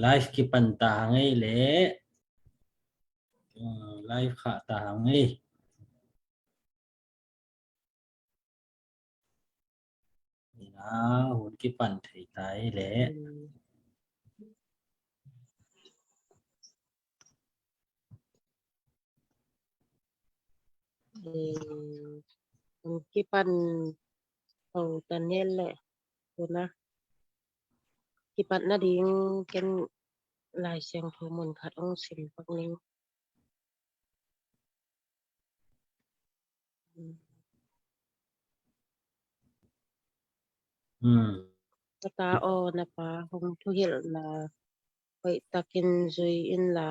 live ki pan ta ngai le live kha ta ngai na hun ki pan thei tai le ki panของตันเย็นแหละคุณนะki pan na ding ken lai siang thu mun khat ong sim pak ning ta o na pa hong thu hil na hoi takin zui in la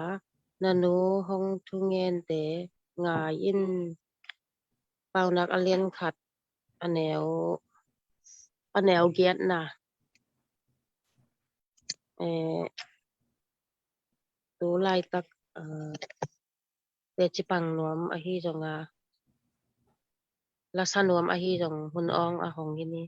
nanu hong thu ngen te nga in pau nak alien khat anel giat na tu lai tak te chipang nuam a hi zonga la sanuam a hi zong hun ong a hong ini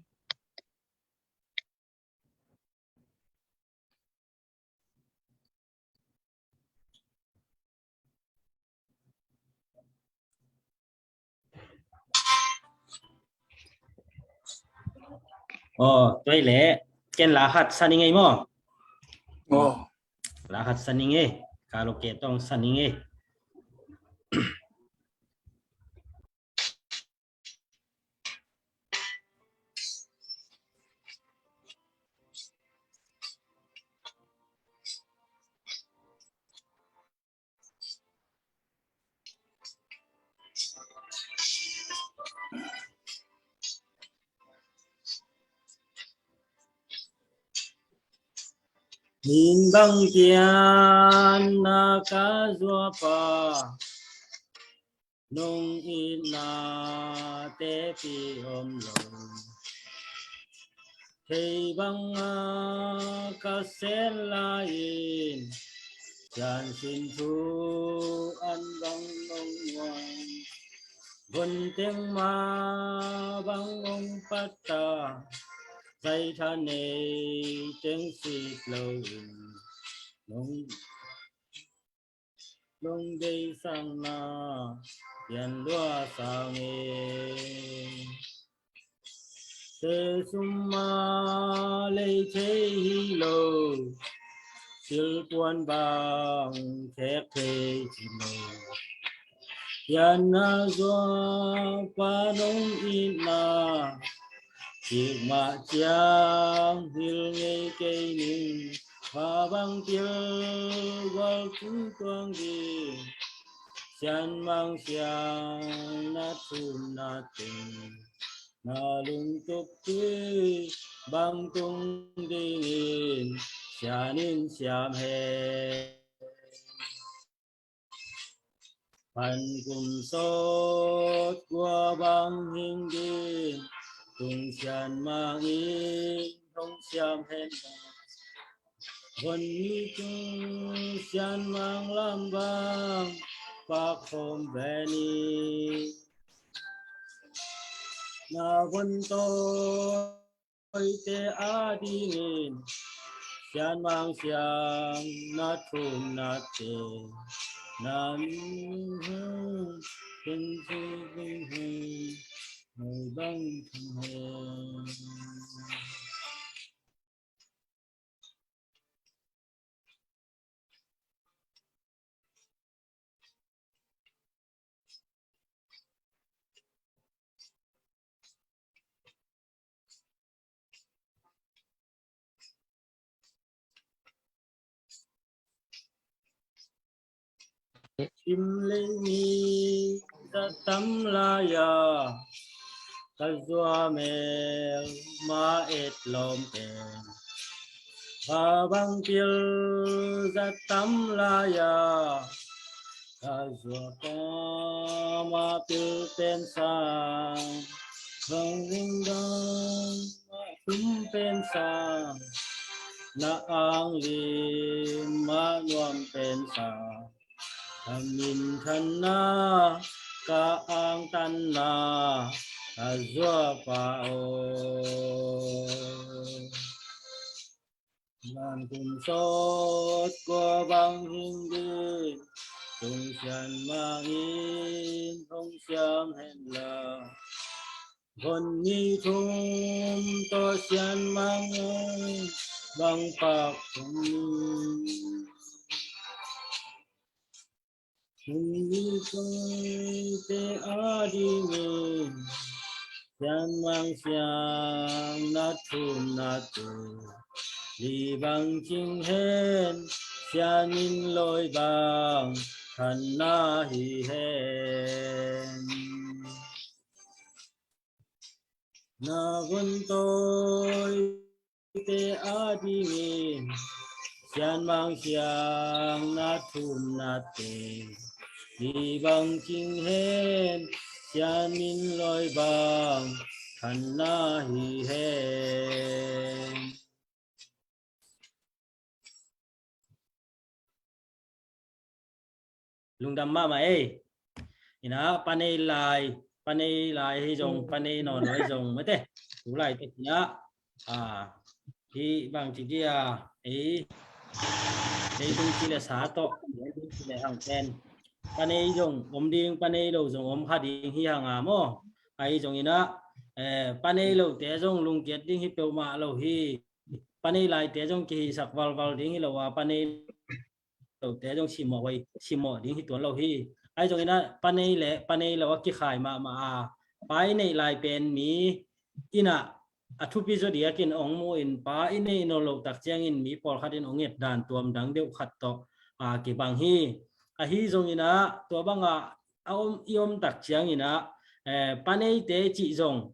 toi le ken la khat saningai mo Oh, la khat saningai kalau ke tong saningai nhìn băng kian na ka zua pa nong in na te pi om long thei băng ka sen la in chan sin thu an băng nong wang vun tiếng ma băng ông pata dây than này tiếng xịt lâu nông nông đây sang na yan lúa sao nghe te summa lê thế hi lô siêu quan bang thép thế chi lô yan na doa pa nông in na chiếc mạ chiang hil ngay cây ninh và băng tiêu vào chúng toang đi chan mang xiang na thun na tình na lung tục tươi băng tung đi nghìn xa ninh xiam hè phần cùng sốt qua băng hình đi tung chan mang in không xiam hen vân như chung chan mang lam bang bạc hôm về ni na vân tôi te a đi nghìn chan mang xiang na thum na te na hương tình sư vinh hương người băng hương chim lên mi ra tắm la ya ta doa mèo ma et lom ten và băng tiêu ra tắm la ya ta doa ta ma tiêu ten sang không linh đong ma tum ten sang na ang lim ma nuam ten sang min thân na ka ang tan na azua pa o nan cùng sốt qua băng hình đi tung xian mang in không xiang hẹn là hồn nhi thung to xian mang băng bạc thung nhi thung te a đi mình xian mang xiang na thun na tu đi bằng chinh hên xian in lôi bằng thần na hi hên na vun tôi te a đi nghìn xian mang xiang na thun na te đi bằng chinh hên xian in lôi bằng thần na hi hên lung đam ma mà ấy ina panay lại hi dòng panay nó nói dòng mấy thế đủ lại thế nhá thì bằng chỉ kia ấy đây tung chỉ là xá to đây tung chỉ là hàng ten panay dòng điên panay đầu dòng khát điên hi hàng mò ai dòng ina panay lâu té dòng lung kiệt điên hi bèo mạ lâu hi panay lại té dòng kỳ sạc val điên hi lâu panay lâu té dòng xì mò điên hi tuấn lâu hi ai trong ina panay là cái khai mà pai này lại bên mi ina thu pi zo dia kin ong mo in pa ine no lo tak chiang in mi por khatin ong et dan tuam dang deu khat to ki bang hi hi zong ina to banga om iom tak chiang ina panay te chi zong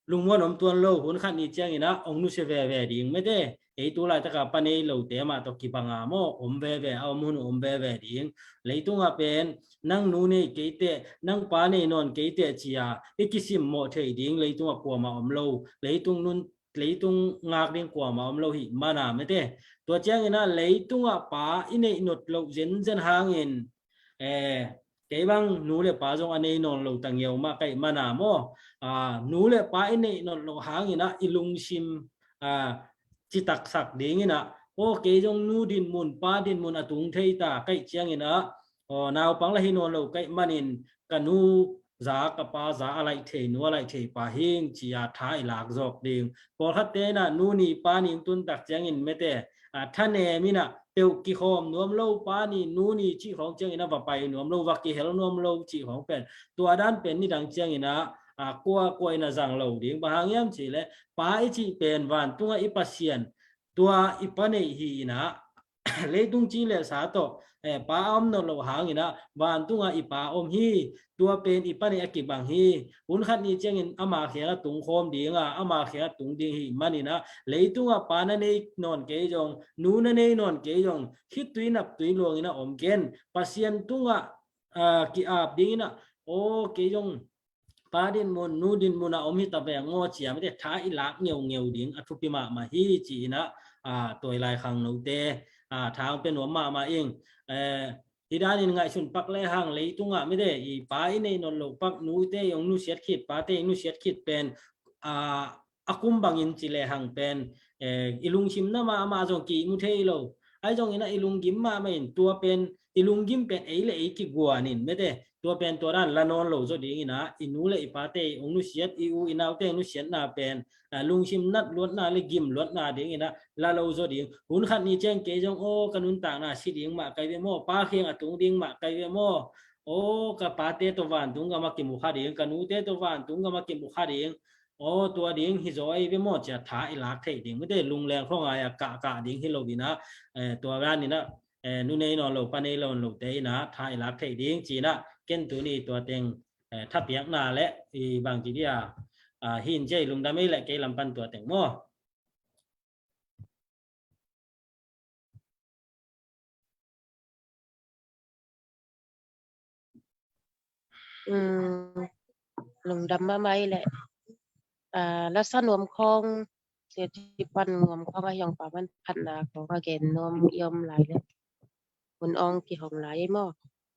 lung mon om tuan lo hun khat ni chiang ina ong nu se ve ding me de ấy tu lại tất cả panay lâu té mà to kịp bằng mò về mun về điên lấy tung à bên năng nu này cái tệ năng pa này non cái tệ chỉ cái sim mò thấy điên lấy tung à qua mà lâu lấy tung ngạc điên qua mà lâu hi mà na mấy thế tua chăng ina lấy tung à pa ine nốt lâu dân hàng in cái bang nu le pa jong ane non lâu tăng nhiều mà cái mà na mò nu le pa ine nốt lâu hàng ina ilung sim chỉ tắc sắc đến ina cái dòng nu din mun pa din mun atung thấy ta cái chiang ina nào bằng là hinon lâu cái manin kanu giá cả pa giá lại thế nu lại thế pa hing chỉ thái lạc dọc điên por khát thế na nu ni pa ni tun tắc chiang in mete thân em ina tiêu kỳ hòm nuông lâu pa ni nu ni chỉของchiang ina và bay nuông lâu và kỳ hell nuông lâu chỉของเป็นตัวด้านเป็นนี่ดังchiang ina qua ina giang lâu điên bà hàng em chỉ lệ pa chỉเป็นวันตัวอีปัสเซียนตัวอีปันนี่นะเลยตุงจีเลสาโตป้าอมนนโลหางนะวันตุงอีป้าอมฮีตัวเป็นอีปันนี่อากิบังฮีอุนขัดนี่เจงินอามาเขียตุงโคมดีงอามาเขียตุงดีฮีมันนี่นะเลยตุงป้านั่นเองนอนเกยจงนูนั่นเองนอนเกยจงคิดตุยนับตุยลวงนะอมเกนปัสเซียนตุงกีอาบดีนะเกยจงป้าดินมุนนูดินมุนอมฮิตาเวงงอเฉียไม่ได้ท้ายลักเงียวดิ่งอทุพิมาฮีจีนะตัวลายขังนูเตทางเป็นหัวมาเองที่ด้านนี้ไงชุนปักเลยห่างเลยตุงไม่ได้อีป้าในนนโลปักนูเตยงนูเสียดขิดป้าเตยงนูเสียดขิดเป็นอากุมบังอินจีเลยห่างเป็นอีลุงชิมนะมาจงกีมุเทยโลไอ้จงอินะอีลุงกิมมาไม่เห็นตัวเป็นอีลุงกิมเป็นเลยกิกัวนินไม่ได้ตัวเป็นตัวด้านละนอนโหลจดีนะอินูเลยปาเตองนุเสียดอูอินาวเตงนุเสียดนาเป็นลุงชิมนัดลวดนาเลยกิมลวดนาดีนะละโหลจดีหุ่นขัดนี่เจงเกจงกันนุนต่างนะสิดิงมาไกเวโมป้าเคียงตุงดิงมาไกเวโมกับปาเตตัววันตุงกับมากิมุขาดิงกันนูเตตัววันตุงกับมากิมุขาดิงตัวดิงฮิโซไอเวโมจะท้าอิลักเทดิงไม่ได้ลุงแรงข้องไอกะดิงฮิโลบินะตัวร้านนี่นะนู่นนี่นอนโลปานนี่นอนโลเตนะท้าอิลักเทดิงจีนะเกนตัวนี้ตัวเต็งทับเปียกนาและบางทีเดียหินใจลุงดำไม่และเกลำปันตัวเต็งมั่วลุงดำมาไม่แหละแล้วสนวมคองเสียที่ปันนวมคองก็ยังป่ามันพันนาของกระเกนนวมยอมหลายเลยคนอองกี่ของหลายมั่ว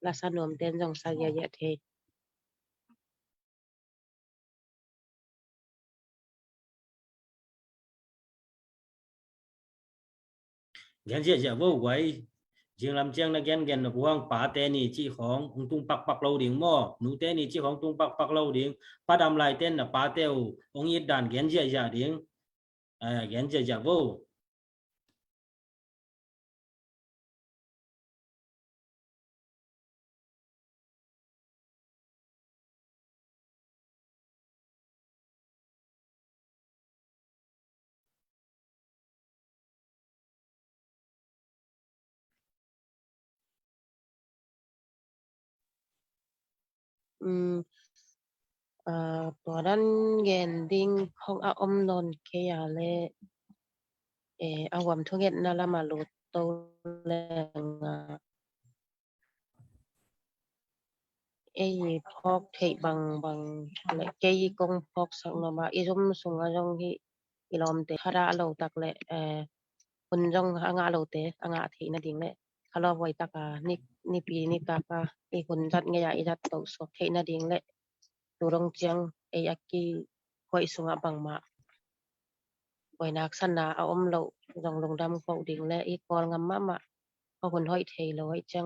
แล้วสนวมเต้นจงสายเยอะเท gen je ja vô quay riêng làm chiang là gen là buông phá tên ni chỉของông tung pak lâu điếng mò nụ tên ni chỉของtung pak lâu điếng phát đam lại tên là phá tiêu ông ít đàn gen je ja điếng gen je ja vôตัวด้านเงินดิ้งของอาอมนนเคยาเลอาวมทุเงินนั่นละมาลุตโตแรงพอกเทบางและเกยกงพอกสังนมาอีซุมสุงอาจงที่อีลอมเตฮาราโลตักและคนจงอางาโลเตอางาทีนั่นดิ่งและคาร์ลไว้ตักนี่ปีนี่ตากอีคนจัดเงียอีจัดโตสกเทนั่นดิ่งและตัวรงเจียงยักกี้คอยสุงบังมาไว้นักสนาเอาอมโลจงลงดำเขาดิ่งและอีกอลงามมาเพราะคนห้อยเทโลไว้เจียง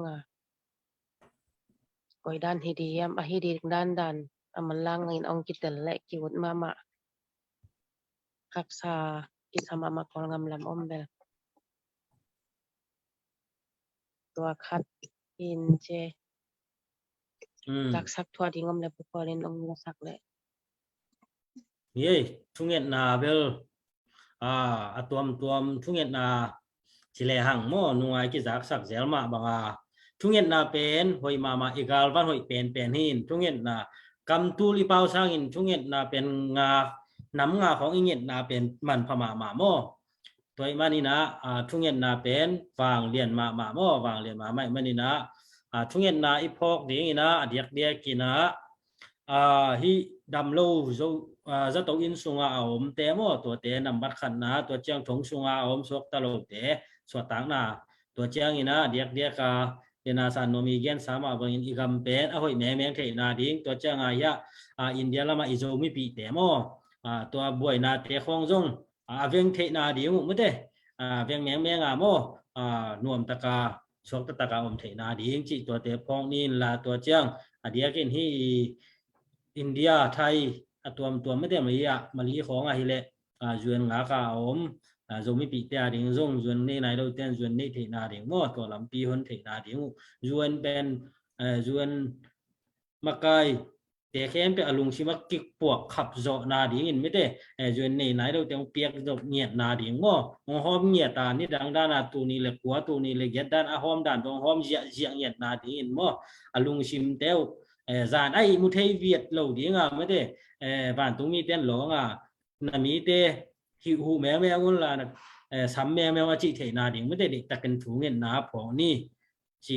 ไว้ด้านฮิดียมฮิดีด้านมันล่างเงินองกิตและกิวดมาคักษากิสมากองงามลำอมเบลตัวคัดอินเจลักษักทัวดิ่งอมและปุกอเล่นองลักษักและทุเงินนาเบลตัวทุเงินนาสิเลหังโมนุ่งไอกิจักสักเซลมาบังทุเงินนาเป็นหอยมาอีกาลวันหอยเป็นหินทุเงินนากำตูลิเปาสร้างหินทุเงินนาเป็นน้ำงาของอิเงินนาเป็นมันพมาโมตัวมันนี่นะทุเงินนาเป็นวางเรียนมาโมวางเรียนมาไม่มันนี่นะทุเงินนาอีพอกดีนี่นะเดียกกินะฮิดำโลจะตัวอินสุงอาอมเตโมตัวเตนำบัดขันนะตัวเจียงถงสุงอาอมสวกตลอดเตสวดต่างนะตัวเจียงนี่นะเดียกเดนาสานโนมีเกนสามบังอินอีกัมเป็นหอยแม่เทนาดิ้งตัวเจียงอินเดียละมาอิโซมิปีเตโมตัวบวยนาเตคงจงเวียงเทนาดิ้งมุดเตเวียงแมงโมนวมตะกาสวกตะกาอมเทนาดิ้งจิตัวเตพองนี่ละตัวเจียงเดียกินที่อินเดียไทยตัวไม่ได้มาลีของฮิเลจวนงากาอมโจมิปีเตียดิ่งจงจวนนี่นายเราเต้นจวนนี่เทนาดิ่งมั่วตัวลำปีคนเทนาดิ่งจวนเป็นจวนมักไกแต่แค่เป็นอารมณ์ชิมักกิกปวกขับโจนาดิ่งไม่ได้จวนนี่นายเราเต้นเปียกโจเงียดนาดิ่งมั่วหอมเงียดตานี่ดังด้านตัวนี้เลยกัวตัวนี้เลยเงียดด้านหอมด้านตรงหอมเจียเงียดนาดิ่งมั่วอารมณ์ชิมเต้จานไอ้มุทัยเวียดเหล่าดิ่งไม่ได้บ้านตรงมีเต้นหลงนามีเตหิวแมวคนละสามแมวจีเทนาดิ่งไม่ได้ตะกันถุงเงินนาผองนี่จี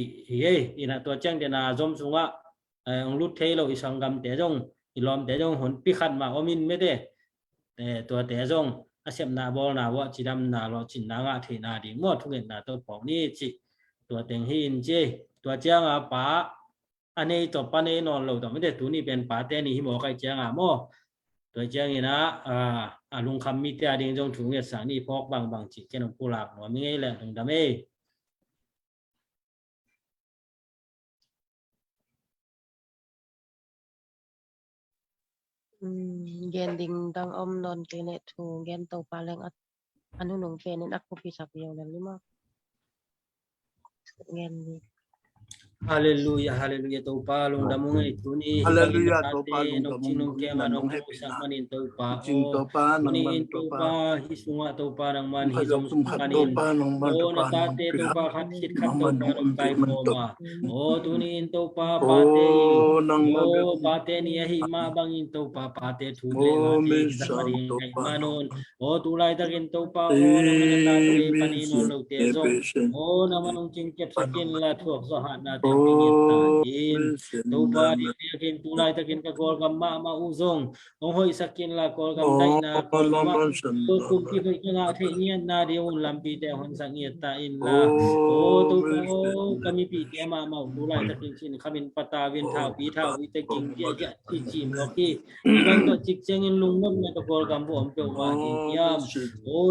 อีน่ะตัวเจ้าเดนาจมสุงองลุดเทเราอีสังกรรมแต่จงอีลอมแต่จงหนพิขัดมาอมินไม่ได้ตัวแต่จงอาเซียมนาบอลนาวะจีดำนาลอจินนางะเทนาดิ่งหมดทุกเงินนาตัวผองนี่จีตัวเต็งหินเจตัวเจ้าป้าอันนี้ตัวป้านี่นอนเราแต่ไม่ได้ตัวนี้เป็นป้าแต่นี่หิมอใครเจ้าโมตัวเจ้านี่นะลุงคำมีแต่ดิ่งจงถุงเงินสังนี่พอกบางจิเจ้าผู้หลักหัวมีไงแหละตรงดำเย็นดิ่งดังอมนนเกเนทูเย็นโตปาแรงอันนู้นงเกเนนักกุปิสักเดียวนั่นหรือมั้งเย็นดีHaleluya taupa long damong ito ni Haleluya taupa long damong ke manong pusang manin taupa ni taupa hisunga taupa ng man hisong manin o natate taupa katit kat taupa ng kay moma o tunin taupa pate o pate niya hima bangin taupa pate tuloy natin sa marin kay manon o tulay takin taupa o naman natin panino lo tezo o naman ang cingkip sa kinla tuwak sa hat natin pingit tahin tupa di takin tulay takin ka kol kam ma uzong ong hoy sakin la kol kam dai na kol kam kum ti hoy ka the niyan na di un lampi te hon sang yet ta in la tupa kami pi te ma tulay takin sin kamin patawin thau pi thau wi te king ya ja ti chim lo ki ibang to chik chengin lungnom na to kol kam bo om pe wa di yam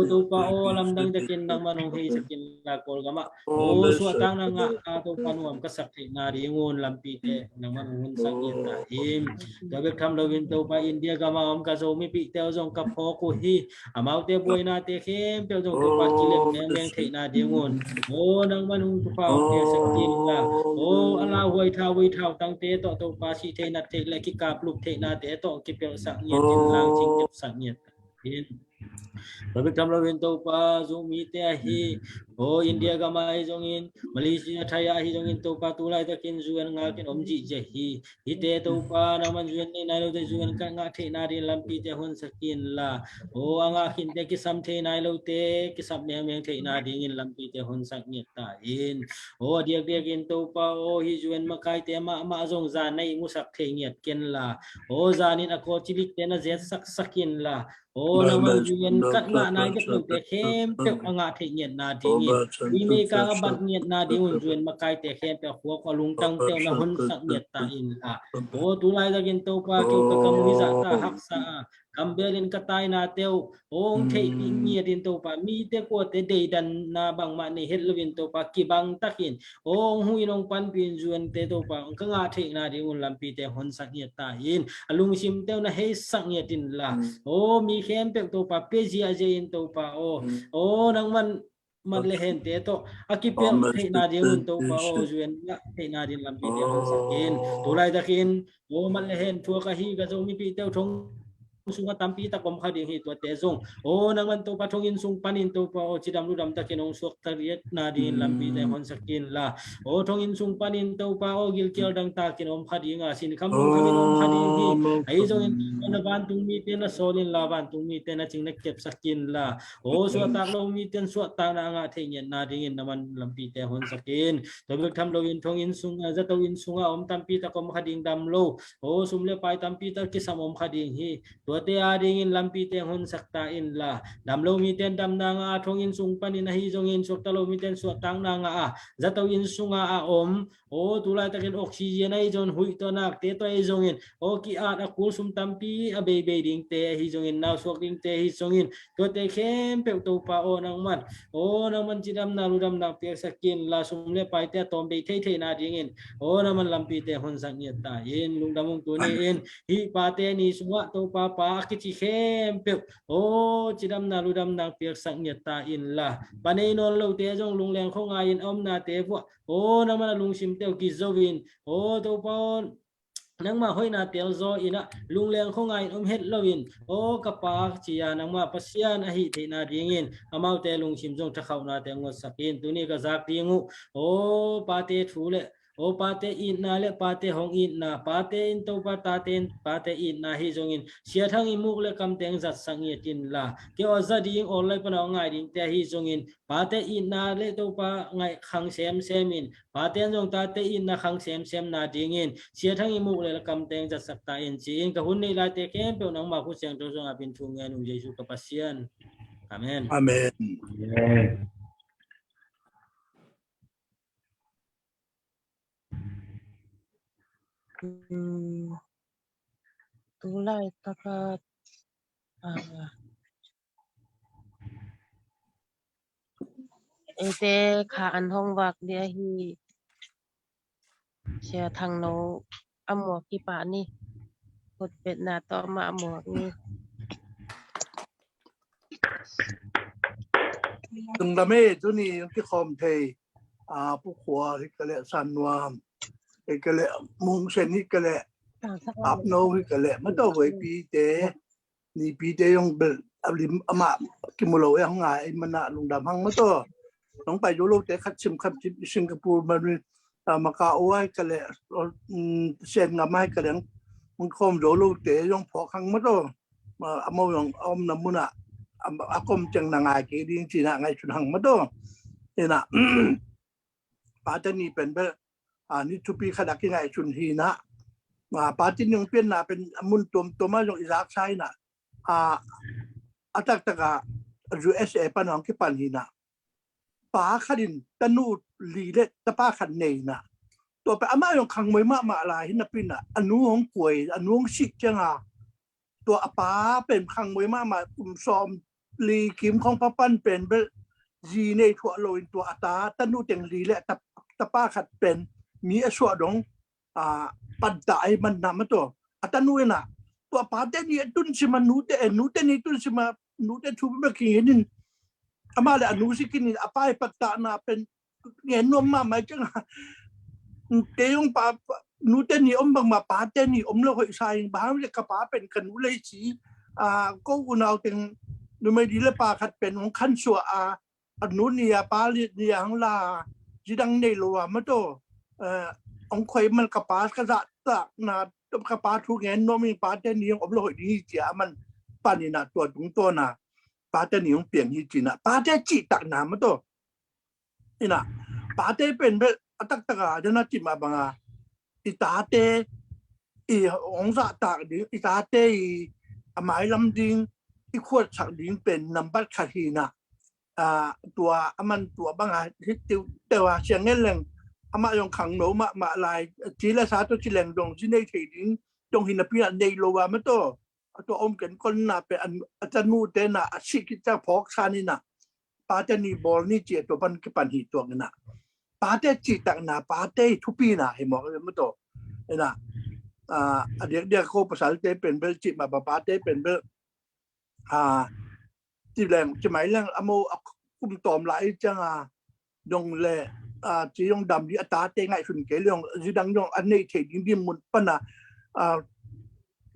tupa lam dang takin nang manong hei sakin la kol kam suatang na nga ato panuam kasakti na ringon lampite nang manungun sang ita him dabek tham lawin to pa India gama om ka so mi pi teo jong ka pho ko hi amau te boy na te khem teo jong to pa kilek neng leng thei na ringon nang manung tu pa om te sakin la ala huai thau tang te to pa si thei na te le ki kap lup thei na te to ki pe sang yet tin lang ching jep sang yet hin Babik tham lawin to pa zumi te hi India gamai jongin Malaysia thaya hi jongin to pa tulai takin zuan nga kin omji je hi te to pa naman zuan ni nai lo te zuan kan nga the na rin lampi te hon sakin la anga hin te ki sam the nai lo te ki sam meng the na dingin lampi te hon sak ni ta in diak in to pa hi zuan makai te ma jong za nai musak the ngiat ken la zanin ako chilik te na zet sakin la naman juan kat nga nai kat lu te khem pe anga the ngiat na dingin ini ka bat niat na dingun juan makai te khem pe kho ko lung tang te na hon sak niat ta in la tulai da gin to pa kyu ka kam wi za ta hak sa kambelin katai na teo ong thei pi ngia din to pa mi te ko te dei dan na bang ma ni het lwin to pa ki bang takin ong hui nong pan pin juan te to pa ka nga thei na dingun lampi te hon sak niat ta in alung sim te na he sak niat din la mi khem pe to pa pe ji a je in to pa nang man lehen te to akipel thei na dingun to pa juan la thei na din lampi te hon sakin tulai takin man lehen thua ka hi ga zo mi pi te thong sunga tampi ta kom khading hi to te zong naman to pathongin sung panin to pa chidam ludam ta kinong sok tariet na din lampi te hon sakin la thongin sung panin to pa gil kel dang ta kinom khading a sin kham long khamin om khading hi ai zong na ban tung mi te na solin la ban tung mi te na ching na kep sakin la so ta lo mi ten so ta na nga thein na ding naman lampi te hon sakin to bek tham lo in thongin sung za to in sunga om tampi ta kom khading dam lo sumle pai tampi ta kisam om khading hi te adingin lampi te hon sakta in la damlo mi ten dam na nga thongin sung panin na hi jongin sok talo mi ten so tang na nga zato in sunga om tulai takin oxygen ai jon hui to nak te to ai jongin ki at akul sum tampi a be ding te hi jongin naw sok ding te hi jongin to te khem pe to pa nang man chidam na ludam na pe sakin la sumle pai te tom be thei na dingin naman lampi te hon sak ni ta in lungdamung tu ni in hi pa te ni sunga to pa kichi khem pe chidam na ludam na pe sak ni ta in la panei non lo te jong lung leng khong ai in om na te vo naman lung sim te ki zowin to pa nang ma hoi na tel zo ina lung leng khong ai het lowin kapa chia nang ma pasian a hi the na dingin amau te lung sim jong tha khau na te ngot sakin tuni ka zak tingu pa te thule pate in na le pate hong in na pate in to pate in na hi jongin sia thang imuk le kam teng zat sangi tin la ke oza ding online pa ngai ding te hi jongin pate in na le to pa ngai khang semin pate jong tate in na khang sem na dingin sia thang imuk le kam teng zat sakta in chin ka hun nei la te kem pe nang ma khu siang to jong apin thu nge nu jesu ka pasian amen tulai takat ete kha an hong wak dia hi sia thang no amok ki pa ni kut pet na to ma amok ni từng đam mê chỗ này cái khom thầy bố khóa cái lệ san noam cái lệ mông sen cái lệ áp nâu cái lệ mất đâu với pi tế ni pi tế yung bel alim ama kimulo yang ngai mana lung dam hang mất đâu nong phải dulu tế khát chim Singapore mà Macau ai cái lệ sen ngam ai cái lệ mông khom dulu tế yung phò khang mất đâu mà amau yung om namuna akom chang na ngai ki ding chi na ngai chun hang ma do ina pa ta ni pen be นี่ทุปีขนาดยังไงชุนฮีนะปาจินยงเปลี่ยนนะเป็นมุนตัวมาจากอิรักใช่นะอัตตะกะ USA ปันของที่ปันฮีนะป้าขัดินตนูลีเล็ตตะป้าขันเนยนะตัวไปอาม่ายงขังมวยมาอะไรหินปินะอนุของป่วยอนุของชิกจังตัวป้าเป็นขังมวยมาอุ้มซ้อมลีคิมของป้าปั้นเป็นเบจีในทั่วโลกตัวอัตาตนูเต็งลีเล็ตตะป้าขัดเป็นมีอสวดงปัดตายมันนำมาตัวอัตนูเนะตัวป้าเดนี่ตุนสิมานูเตนี่ตุนสิมานูเตทุบเมื่อกี้เห็นอามาเลยอนุสิกินอาป้ายปัตตานาเป็นเงินนมมาไม่จังเดี๋ยวป้านูเตนี่บางมาป้าเตนี่เราเคยใช้บ้านเลยกับป้าเป็นขนุเลยสีก็อุณเอาถึงดูไม่ดีเลยป้าขัดเป็นของขั้นชัวอนุนี่ป้าเรียนนี่ของลาจีดังในโลวมาตัวองคอยมันกับป้ากระดาษนาตัวกับป้าทุกเงินนมีป้าเตนี่เราเคยดีเจ้ามันป้านี่นะตัวตรงตัวน่ะป้าเตนี่เปลี่ยนที่จีน่ะป้าเตจีตักน้ำมาตัวนี่นะป้าเตเป็นแบบตักจะน่าจิมาบังอิตาเตองศาตากดิ้งอิตาเตหมายลำดิ้งที่ขวดฉักดิ้งเป็นนัมบัตคาทีน่ะตัวมันตัวบังที่แต่ว่าเชียงเงี้ยแหล่งมายองขังโนมาลายจีละสาตัวจีแหล่งดงจีในเทดิ้งดงหินพิณในโลวามาตัวอมกันคนน่ะเป็นอาจารย์มูเตน่ะชิกิจาพอกชานี่น่ะป้าเตนี่บอลนี่เจียตัวปันกิปันหิตัวกันน่ะป้าเตจีตักน่ะป้าเตทุปีน่ะเห็นบอกเลยมาตัวน่ะเดี๋ยวโคภาษาเตเป็นเบลจิมาป้าเตเป็นเบลจีแหล่งจะหมายเรื่องอโมกุมตอมหลายจังดงเล่จียงดำดีอัตราเตง่ายสุดเกลียงจีดังยองอันนี้เทดิ้งดิมุนปนะ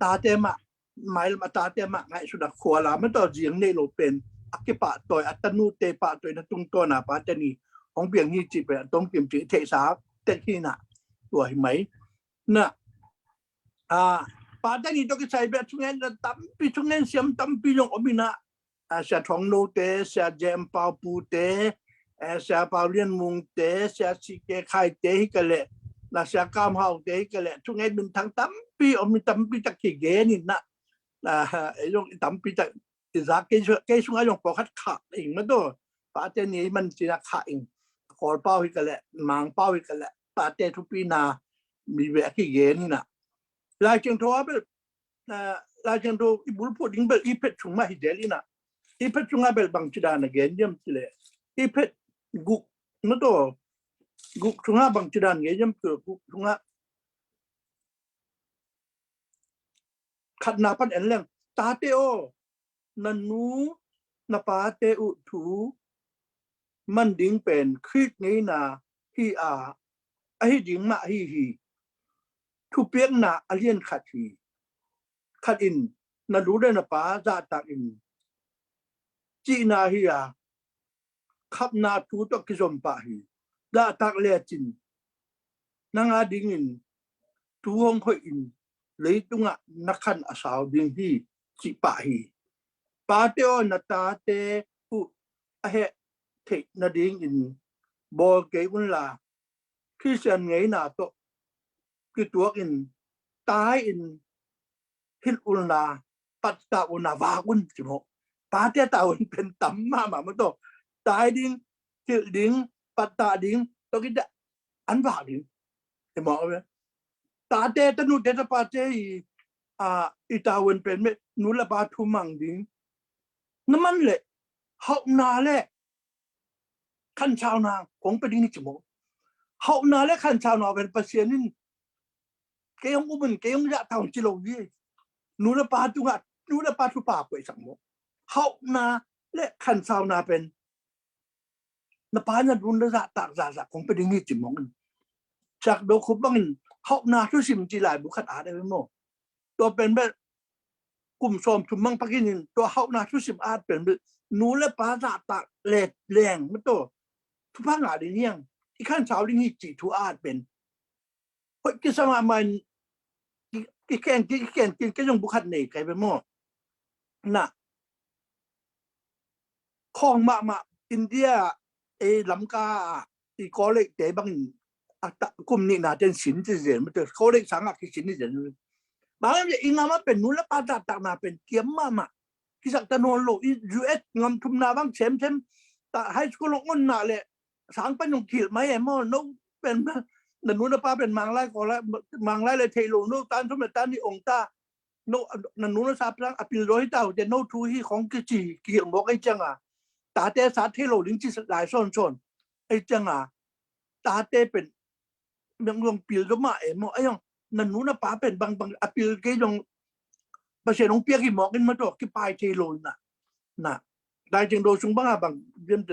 ตาเตมะหมายมาตาเตมะง่ายสุดขวาละมันต่อเสียงในโลเป็นอักปะตัวอัตนูเตปะตัวนั้นตรงตัวน่ะป้าเจนี่ของเบียงยี่จีเป็นตรงเกี่ยมจีเทสาเตที่น่ะตัวเห็นไหมน่ะป้าเจนี่ต้องใช้แบบช่วงนั้นตั้มปีช่วงนั้นเสียมตั้มปียงอมินะเสียทองโนเตเสียเจมปาปูเตเสียปาเลียนมุงเตเสียสิเกไข่เตฮิกะเลนะเสียกามเฮาเตฮิกะเลช่วงนั้นเป็นทั้งตั้มปีอมิตั้มปีจากขี้เกนี่นะyung tampi ta izak ke sunga yung pokat kha ing ma do pa te ni man sina kha ing kor pau hi kale mang pau hi kale pa te thu pi na mi ve ki ge ni na la cheng tho be la cheng tho ibul pho ding be i phet chung ma hi deli na i phet chung be bang chida na gen yam chile i phet guk ma do guk chung bang chida nge yam guk chungขัดนาปันเอ็นเรื่องตาเตโอนันนูนาปาเตอุถูมันดิ้งเป็นคลิกนี้นาฮีไอดิ้งมาฮีทุเปียงนาอเลียนขัดฮีขัดอินนารู้ได้นาปาจาตาอินจีนาฮีขับนาทูตกิจมปาฮีดาตักเลจินนางอาดิ้งอินทูฮงคอยอินเลยตุงนักขันอาสาวดิ้งฮีจิปาฮีปาเตโอนาตาเตอุเฮเทนาดิ้งอินบอลเกอุนลาคริสเตียนไงนาโตคือตัวอินตายอินฮิลอุนลาปัตตาอุนาวาอุนจิโมปาเตตาอุนเป็นตัมมามันโตตายดิ้งฮิลดิ้งปัตตาดิ้งตัวกิดอันวาดิ้งเห็นไหมตาเตตนูเดตปาเตอิตาวันเป็นเมนูละบาทุมังดิ้งน้ำมันเลยหอกนาเลยขันชาวนาของเป็นนี่จิโมหอกนาเลยขันชาวนาเป็นภาษานี่เกี่ยงอุบันเกี่ยงยะทางจิโลวีนูละบาทุกัดนูละบาทุปาไปสังโมหอกนาเลยขันชาวนาเป็นนปานันรุนละตากซาของเป็นนี่จิโมจากโดคุบังหอกนาทุสิมจิลายบุคัดอาได้ไหมโมตัวเป็นแบบกลุ่มโสมทุมังพักินินตัวหอกนาทุสิมอาเป็นแบบนูและปาซาตากเล็ดแรงไม่โตทุพังอาดิเนียงที่ขั้นเช้าดิ้งจิทุอาดเป็นเพราะกิสมามันกิแกนก็ยังบุคัดเนกใครเป็นโมน่ะของมาอินเดียลำกาอีกอเล็กเตบัง กลุ่มนี้น่าจะสินที่เรียนมันจะเขาเรียกสังกัดที่สินที่เรียนบางอย่างอิงมาเป็นนู้นแล้วปาตัดตักนาเป็นเกียมมาที่สักตะนนโลUS งำทุมนาบางเชมแต่ไฮสคูลงอนน่ะเลยสังเป็นยงขีดไหมไอ้หม้อนกเป็นนั่นนู้นป้าเป็นมังไล่ก็แล้วมังไล่เลยเทโลนกตันทุมตันที่องตาโนนั่นนู้นซาพลังอภิร้อยเต่าจะโนทูฮีของกิจิเกี่ยงบอกไอ้จังตาเตสาเทโลลิงจิหลายส่วนไอ้จังตาเตเป็นยังลงปีลก็มาไอ้หมอไอ้ยังนั่นนู้นป้าเป็นบางอภิเกยงประเสริฐองเปียกี่หมอกันมาตัวกี่ปลายเทโลน่ะได้จึงโดยชุงบ้าบางเรื่องเด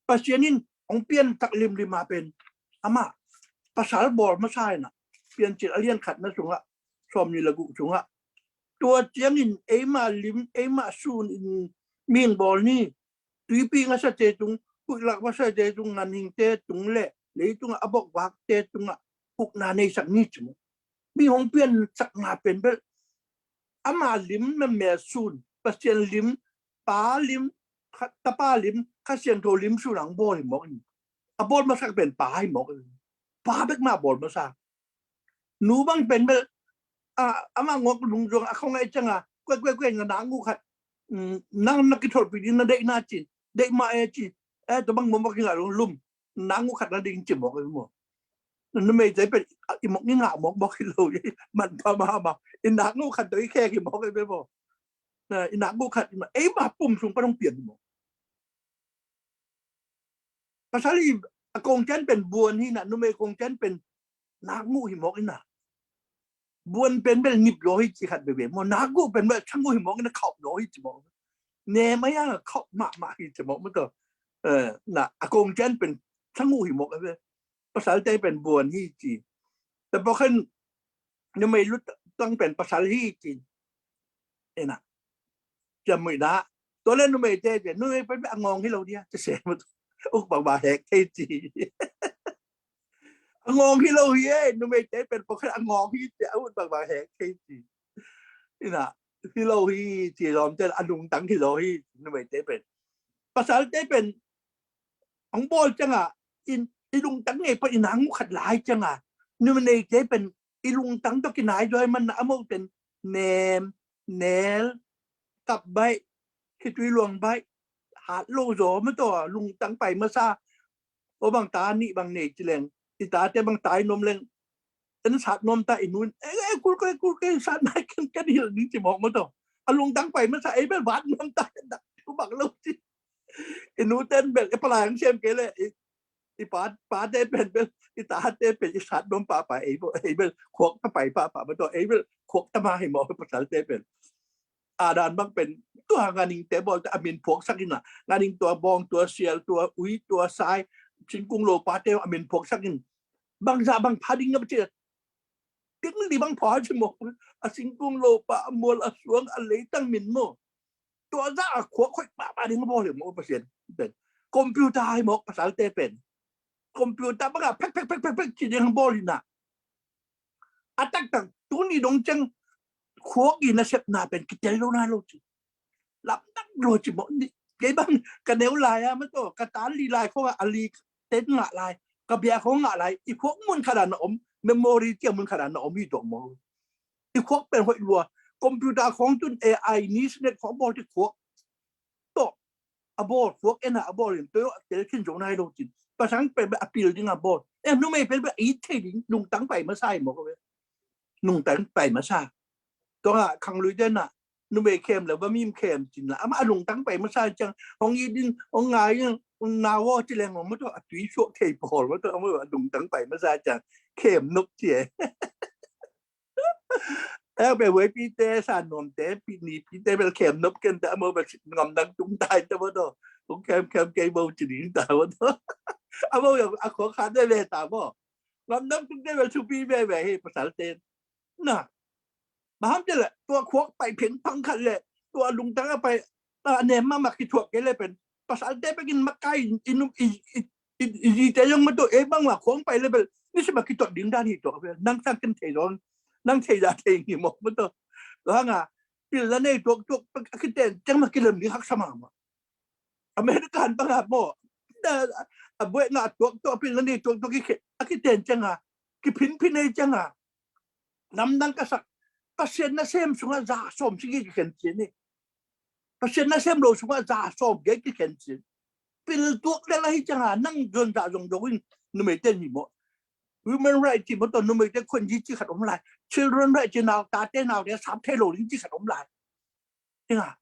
ประเสริฐนี่องเปียนตักลิมมาเป็นอามาภาษาบอลไม่ใช่น่ะเปลี่ยนจิตเลียนขัดนะชุงละชมนี่ละกุชุงละตัวเจียงอินเอมาลิมเอมาซูนอินมีนบอลนี่ตุยปีงั้นเจตุงพวกหลักว่าเจตุงนันหิงเจตุงเละเลยตุงอบอกวักเจตุงพวกนาในสักนิดมั้งมีองเปียนสักนาเป็นแบบอามาลิมมันเมซูนประเสริฐลิมป้าลิมตาป้าลิมข้าเสียงโทลิมสูหลังบอลหมอกบอลมาสักเป็นป้าให้หมอกป้าเบกมาบอลมาสักหนูบางเป็นแบบอามางอกลุงจงเขาไงจังเกว้งนางงูขัดนางนักกิจทอดปีนี้นั่นได้น่าจีได้มาจีตัวบางมุมบางอย่างลุ่มนางงูขัดนั่นได้จริงหมอกเลยหมดนั่นไม่ใช่เป็นอีหมอกนี่หงาหมอกบอกกิโลมันพามาอีนางงูขัดตัวแค่กี่หมอกเลยไปบอกอีนางงูขัดมาปุ่มสูงก็ต้องเปลี่ยนหมอกภาษาลีกงเจนเป็นบัวนี่นะนุ่มกงเจนเป็นนางงูหิมอกนี่นะบวนเป็นแบบนิบร้อยจีขัดเบมันนักกูเป็นแบบช่างกูหิมอกนี่เขาร้อยจีมองเนี่ยไม่ยังเขามาจีมองมันก็น่ะกงเจนเป็นช่างกูหิมอกเลยภาษาไทยเป็นบวนที่จีแต่พอขึ้นนุ่มไม่รู้ต้องเป็นภาษาที่จีน่ะจะไม่ได้ตัวเล่นนุ่มไม่เจ๊นุ่มไม่เป็นงงที่เราเนี่ยจะเสียมันอุกบาแหกจีงงที่เราเฮ้ยนุ่มเจ๊เป็นเพราะแค่งงที่จะเอาบางแห่งแค่จีนี่นะที่เราเฮ้ยจีรอมเจออนุตังที่เราเฮ้ยนุ่มเจ๊เป็นภาษาเจ๊เป็นของบอลจังอีลุงตังไงพออีนางมุขัดหลายจังนุ่มเจ๊เป็นอีลุงตังต้องกินไหนด้วยมันอโมเป็นเนลกับใบคิดวิลวงใบหาโลโซไม่ตัวลุงตังไปเมื่อซาโอบางตานี่บางเนจิเลงอีตาเจ้าบางตายนมเลงอันนั้นสาดนมตาอินุนกูสาดนายกันนี่นี่จะบอกมาต่ออลุงตั้งไปมันใส่เป็นหวานนมตายกูบอกลูกจีอินุเต้นแบบปลาอย่างเช่นเกเลยอีป้าเต้เป็นอีตาเต้เป็นอีสาดนมป้าไปเป็นขวกป้าไปป้ามาต่อเป็นขวกตะมาให้หมอภาษาเต้เป็นดานบางเป็นตัวงานนิงเต้บอกจะมีพวกสักนิดน่ะงานนิงตัวบองตัวเซียลตัวอุ้ยตัวทรายชิงกุ้งโลปาเตลอเมนพวกสักนิดบางพาดิ้งก็ไม่เจอติ๊กนี่ดีบางพอใช่ไหมชิงกุ้งโลปามัวละสวงอะไรตั้งมินโมตัวจ้าขวบค่อยปาดิ้งก็พอเลยมั้งเปอร์เซ็นต์เป็นคอมพิวเตอร์ให้หมกภาษาเตเป็นคอมพิวเตอร์บางแพ็คจีนยังบอลินะตั้งตัวนี้ดงจังขวบกินนะเสพนาเป็นกิจโลนาโลจิรับนักโลจิมั้งนี่ไงบ้างกันเนวลายมันตัวกระตานลีลายเขาว่าอลีเต้นงะลายกับเบียเขางะลายอีพวกมันขนาดนั้นเมมโมรีเจียมันขนาดนั้นมีตัวมั้งอีพวกเป็นหัววัวคอมพิวเตอร์ของตุน AI นี้เน็ตของบอลที่พวกตัวบอลพวกบอลตัวเจอขึ้นตรงไหนโลจิภาษาเป็นแบบปีลดิงบอลนุ่มไม่เป็นแบบอีเทดิงนุ่งตั้งไปมาใส่หมดเลยนุ่งตั้งไปมาใส่ตัวคังลุยเดนนุ่มไม่เข้มแล้วว่ามีมเข้มจริงละมานุ่งตั้งไปมาใส่จังของยีดินของไงยังนาวจีแรงมันตัวตุยชั่วเทปอลมันตัวเอามานุ่งตั้งไปมาใส่จังเข้มนกเจี๋ยไปไว้ปีเตสานนมเตปีนี้ปีเตเป็นเข้มนกกันแต่เอามาแบบงำดังตุ้งตายแต่ว่าตัวผมเข้มเกย์บอลจีนิงตาว่าตัวเอามาอย่างขอขาดได้เลยตาบ่งำดังตุ้งได้แบบชูปีแบบให้ภาษาเตนน่ะบ้ามจะแหละตัวควกไปเพียงพังขันเลยตัวลุงตั้งไปเนมมาคิดถั่วกันเลยเป็นภาษาเตไปกินมะไก่อินุอีแต่ยังมาตัวบ้างว่าควงไปเลยเป็นนี่ใช่มาคิดถั่วดิ้งด้านนี้ตัวเป็นนั่งสร้างกันเทร้อนนั่งเทยาเทงนี่หมดมันตัวแล้วไงกินแล้วเนี่ยตัวคิดแต่จังมากินเรื่องนี้ฮักสมามอเมริกันบ้างอ่ะบ่ buat nak tu apa ni tu kita jangan kipin jangan namdang kasak pasien na sem sunga za som sigi kenci ni pasien na sem lo sunga za som ge kenci pil tu dah jangan nang jon za jong dong nu mai ten ni mo women right ที่บ่ต้องnu mai ten คนยี่จิขัดอมลาย children right ที่นาวตาเต้นาวเนี่ย3เทโลลิงจิขัดอมลายจริงอ่ะ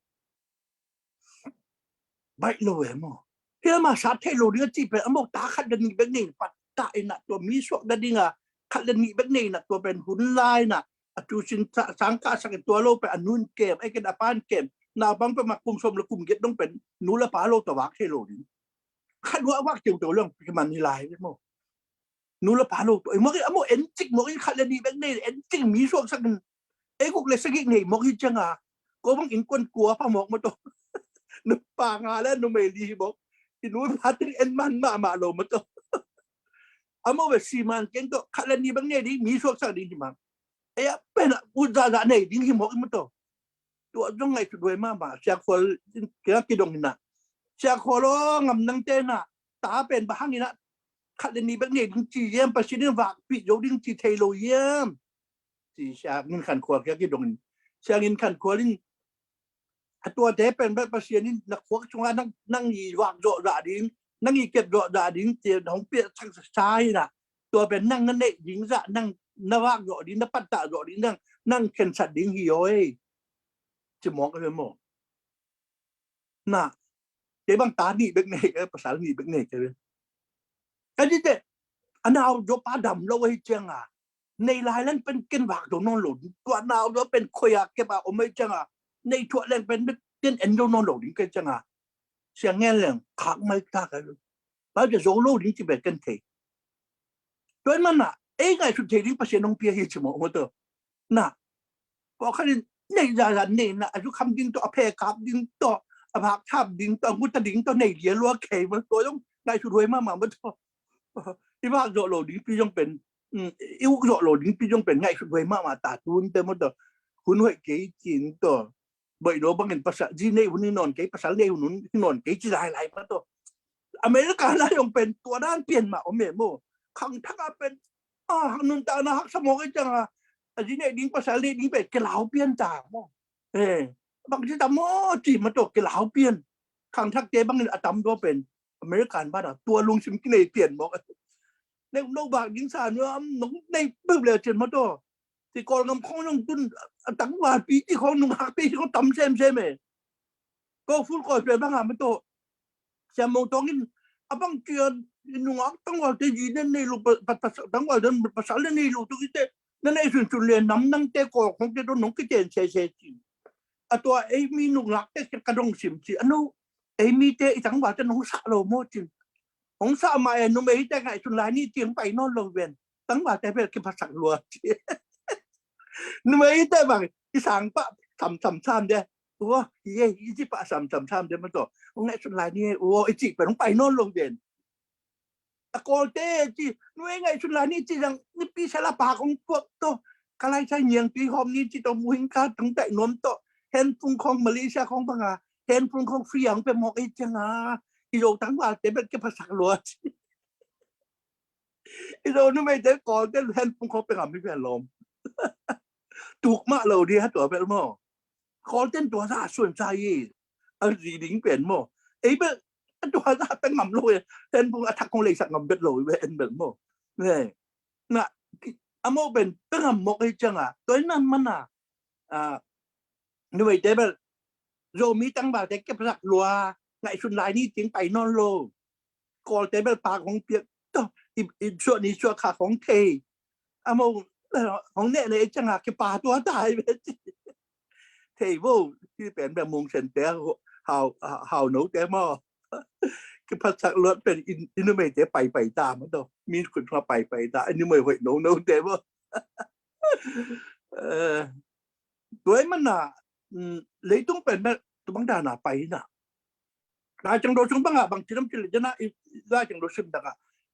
ไม่เลยมั้งเฮียมา3เทโลลิงจิเป็นอมตาขัดนี่แบบนี้ปัตตาไอ้น่ะตัวมีสวกดัดิงอ่ะขัดนี่แบบนี้น่ะตัวเป็นหุ่นลายน่ะจูชินสังกาสักตัวโลเป็นอนุนเกมไอ้กันอปานเกมนาบังเป็นมากุมสมและกุมเก็ตต้องเป็นนูละปาโลตวักเทโลลิงขัดว่าเกี่ยวตัวเรื่องมันนี่ลายมั้งนูละปาโลตัวไอ้มอกไอ้มอกเอ็นจิกมอกไอ้ขัดนี่แบบนี้เอ็นจิกมีสวกสักไอ้กุกเลยสักกี่มอกไอ้จังอ่ะก็บังอินกวนกลัวพะมอกมาตัวนึกปางาแล้วนูไม่ดีบอกอินูพัดถึงเอ็นมันมาโลมาตัวอาโมเวซีมันเก่งตัวขัดนี่แบบนี้ดีมีสวกสักดีที่มั้งไอ้เป็นอุจจาระเนี่ยดิ้งหิมอกมันตัวต้องไงสุดด้วยมากเสียคนเกี่ยวกับดงนี่นะเสียคนร้องงำนังเต้นน่ะตาเป็นบ้างนี่นะขัดนี่แบบนี้ดิ้งจีเยี่ยมประชิดฝากปิโยดิ้งจีเทโลเยี่ยมจีเสียเงินขันขวดเกี่ยวกับดงนี่เสียเงินขันขวดนี่ตัวเทเป็นแบบประชิดนี่นักขวดช่วงนั่งยีวางโดดาดิ้งนั่งยีเก็บโดดาดิ้งเจียของเปียชักชายน่ะตัวเป็นนั่งนั่นเนี่ยหญิงจะนั่งนว่างโดดดิ้งนปัตตาโดดดิ้งนั่งเข็นสัตว์ดิ้งหิโอ้ยจะมองกันเลยมั้งน่ะเดี๋ยวบางตาหนีเบกเนกภาษาหนีเบกเนกเลยไอ้ที่เด็ดอันเอาโยปาดำเราไว้เจียงอ่ะในลายนั้นเป็นเกินหวากตัวนอนหลุดตัวนาเราเป็นคุยอ่ะเก็บอ่ะอมไม่เจียงอ่ะในถั่วแรงเป็นเกินเอ็นโดนอนหลุดนี่กันเจียงอ่ะเสียงเงี้ยแรงขังไม่ตากันเลยแล้วจะโซโล่ดิ้งจีเบกกันเทโดยมันอ่ะไอ้ไงสุดท้ายดิ้งภาษาน้องเปียหิจมองตัวน่ะพอเขาในยาลันเนี่ยนะอายุคำดิ้งตัวอเพกับดิ้งตัวอภาคทับดิ้งตัวมุตดิ้งตัวในเหลียรัวเขยมันตัวต้องได้ชุดรวยมากมันตัวที่ภาคโจโลดิ้งพี่ต้องเป็นอิวโจโลดิ้งพี่ต้องเป็นไงชุดรวยมากมาตาตุนเต็มหมดตัวคุณหัวเกยจินตัวบ่อยโดบางเห็นภาษาจีนในหุ่นนี่นอนเกยภาษาในหุ่นนี่นอนเกยจีไรมาตัวอเมริกานะยังเป็นตัวด้านเปลี่ยนมาอเมริกาขังทักเป็นหักนุนตานะหักสมองไอ้จังอันนี้เนี่ยดิ้งภาษาเล่ดิ้งเป็ดกะเหลาเปลี่ยนจากมั้งบางทีตามจีมาตกกะเหลาเปลี่ยนขังทักเจบางทีอะตำตัวเป็นอเมริกันบ้านตัวลุงชิมกินเปลี่ยนบอกในโลกบางดิ้งสารว่าน้องในปึ๊บเลยเจนมาตัวที่ก่อนกำข้องน้องตุนตั้งว่าปีที่เขาหนุ่มหักปีที่เขาตำเซมก็ฟุ้งก่อยเปลี่ยนบ้างมันตัวเสียมองตรงนี้บางเจียนนุ่งอักตั้งว่าจะยืนในลูกตั้งว่าเดินภาษาเล่นในลูกตัวนี้นั่นไอ้ส่วนเรียนน้ำนั่งเตะกอของเจ้าน้องก็เจนเฉยๆจริงตัวไอ้มีหนุ่มหลักเตะกระดงสิมจีอันนู้ไอ้มีเตะจังหวะจะน้องสะโลโมจริงของสะมาไอ้นุ่มไอ้แต่ไงส่วนหลายนี่เจียงไปนอนลงเวียนจังหวะแต่เป็นภาษาลัวนุ่มไอ้แต่บางที่สั่งปะซ้ำเด้อโอ้ยยี่สิบปะซ้ำเด้อมันตัวของไอ้ส่วนหลายนี่โอ้ไอ้จีไปน้องไปนอนลงเวียนตะโกนเต้จีนู่นไงชุดลายนี่จียังนี่ปีชลาปาของพวกโตกะไรใช่เงียงปีหอมนี่จีตมุหิงคาตั้งแต่นมโตเห็นฟุงของมาเลเซียของพังงาเห็นฟุงของเฟียงเป็นหมอกไอ้จังอ่ะอีโรตั้งว่าแต่เป็นแค่ภาษาลัวอีโรนู่นไม่ได้ก่อนก็เห็นฟุงของเป็นอะไรไม่เป็นลมถูกมากเลยดีฮะตัวเป็นหม้อคอเต้นตัวซาส่วนใจดีดิ้งเป็นหม้อไอ้เป็นตัวซาเป็นหม่ำเลยเห็นพวกทักของเลยสักหม่ำเป็นเลยเว้นแบบหม้อเนี่ยน่ะอโมเป็นเป็นหม่ำหมกไอ้จังอ่ะตัวนั้นมันอ่ะด้วยแต่แบบโรมีตั้งบ่าแต่เก็บรักลัวไงชุนลายนี่จริงไปนอนโลก่อนแต่แบบปากของเปียกต่ออีช่วงนี้ช่วงขาของเทอโมของเนี่ยเลยจังอ่ะแกป่าตัวตายไปเทโวที่เป็นแบบมงเซนเตอร์เฮาหนูแต่หม้อคือภาษาล้วนเป็นอินโนเมเตไปตามมันตัวมีคนมาไปตามอินโนเมเตหนูแต่ว่าตัวมันน่ะเลยต้องเป็นแบบตัวบางด่านไปน่ะนายจังโดชงบางทีน้ำจิตจะน่าได้จังโดชงดัง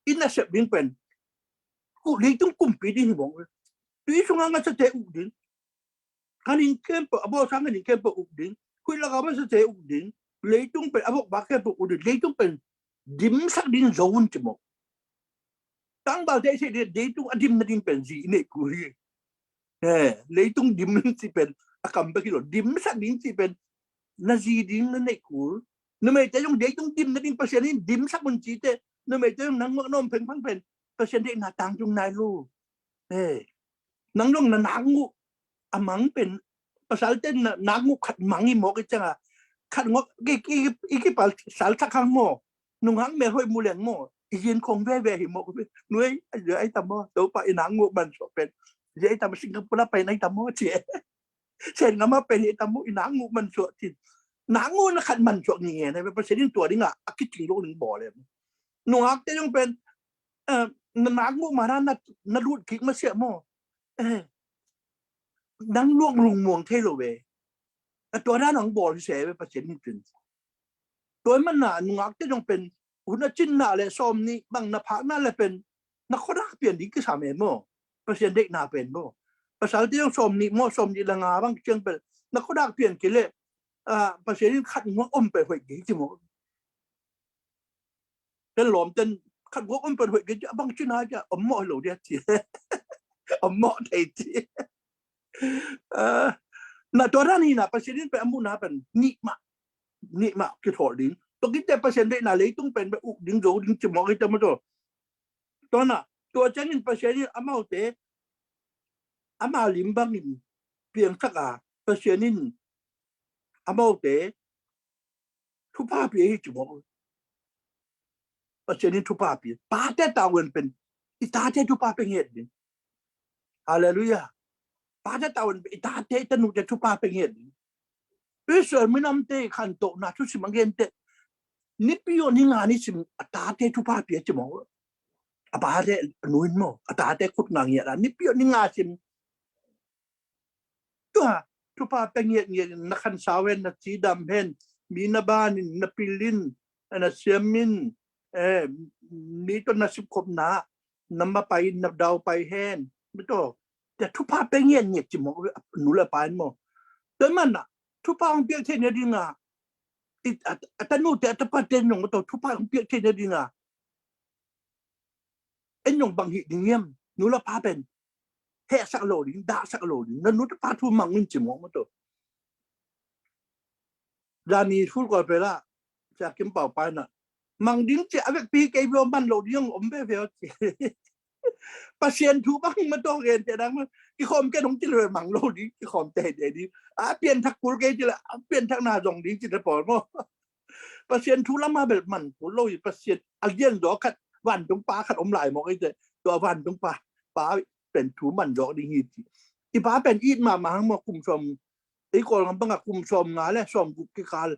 อินน่ะเสพดิ้งเป็นกูเลยต้องกุมปีดิ้งบอกเลยดูชงงานจะเตะอุดิ้งการอินเข้มปะบ่อช่างกันอินเข้มปะอุดิ้งคุยแล้วก็มันจะเตะอุดิ้งเลยต้องเป็นบอกบักแค่ปะอุดิ้งเลยต้องเป็น ดิมสักดิ้งโจนจมูกตั้งบ่าวเทเดตุงอดิมนั่นดิ้งเป็นสีเนี่ยกูเรียเลยตุงดิมนั่นสิเป็นอากำไปกิโลดิมสักดิ้งสิเป็นนาซีดิ้งนั่นเนี่ยกูนั่นไม่ใช่ยงเด็กตุงดิมนั่นดิ้งเปอร์เซ็นต์นี่ดิมสักมันจีเตนั่นไม่ใช่ยงนังมักน้อมเพ่งพังเป็นเปอร์เซ็นต์ที่หน้าต่างจงนายลูนังลงนังงูอามังเป็นภาษาเต้นนังงูขัดมังอีหมอกจังขัดงอกอีกปัลสารทักขังหมอนุ่งหังเมย์ห้อยมูเหลงหมออีเย็นคงแว่หิมอกนุ้ยเดี๋ยวไอ้ตาหมอตัวไปนังงูมันเป็นเดี๋ยวไอ้ตามาสิงคโปร์ไปไอ้ตาหมอเชี่ยเช่นงั้นมาเป็นไอ้ตาหมออีนังงูมันสวดที่นังงูนักขัดมันสวดนี่ไงในเป็นภาษาที่ตัวนี้อ่ะคิดถึงโลกหนึ่งบ่อเลยนุ่งหังจะยังเป็นนังงูมาด้านนัดรูดคิกมาเสียหมอนังลวกลุงมวงเทโลเวตัวด้านของบ่อที่เสียไปภาษาที่ถึงตัวมันน่ะนุ่งหังจะยังเป็นหุ่นจินน่ะเลยซ้อมนี่บางนับพักนั่นเลยเป็นนักขรักเปลี่ยนดีก็สามเอ็มโม่ภาษาเด็กน่าเป็นโม่ภาษาที่ต้องซ้อมนี่โม่ซ้อมดีละงาบางเชียงเป็นนักขรักเปลี่ยนกี่เล่ภาษาที่ขัดหัวอมไปหัวกี่จิโม่เป็นหลอมจนขัดหัวอมไปหัวกี่บางชิ้นน่าจะอมโม่หลุดเดียจีอมโม่ไทยจีน่ะตัวด้านนี้น่ะภาษาที่เป็นอมุนาเป็นนิมะคือถอดดิ้งตัวกิจแต่ภาษาเด็กน่ะเลยต้องเป็นแบบอุดิ้งโจดิ้งจิโม่กิจมาตัวน่ะตัวเจ้านี่ภาษาที่อามาเตอามาลิมบังนิมเพียงสักภาษานี่อามาเตทุพาปีให้จุบภาษานี่ทุพาปีป้าแต่ตาเวนเป็นอิตาเตทุพาเป็นเหตุนี่ฮาเลลูยาป้าแต่ตาเวนอิตาเตตนุจะทุพาเป็นเหตุนี่เสริมไม่นำเตขันโตนะทุสิมังเกนเตนิปิโยนิงานิสิมตาเตทุพาปีจุบapa ada nuin mo ata ate kut nang ya ni pio ni ngasim tu pa pengiet ngi na khan sawen na chi dam hen mi na ban na pilin na siamin mi to na sip khop na namba pai na dau pai hen mi to te tu pa pengiet ngi chi mo nu la pai mo te man na tu pa ang pio the ne dinga atanu te ta pa ten no to tu pa ang pio the ne dingaเอ็นยงบางหิดิ้งเยี่ยมนู้ละพาเป็นแห่สักโลดิ้งด่าสักโลดิ้งนั่นนู้ละพาทูมังมินจิมองมาตัวดานีพูดก่อนไปละจากกิมเป่าไปน่ะมังดิ้งจะเอาแบบปีเกี่ยวมันโลดิ้งอมเบลจีปาเซียนทูบังมาตัวเองแต่ดังมันที่คอมแกต้องจิเลยมังโลดิ้งที่คอมแต่เดี๋ยวนี้เปลี่ยนทักกูแกจิละเปลี่ยนทักนาจงดิ้งจิตปอดมั้งปาเซียนทูละมาแบบมันกูโลยปาเซียนอันเยี่ยงดอกขัดวันตรงป้าขัดอมไหลมองไอ้เจ้ตัววันตรงป้าเป็นถูมันดอกดีฮีจีอีป้าเป็นอีดมาหังมาคุมชมไอ้ก่อนบังคุมชมงานและชมกุกิกาล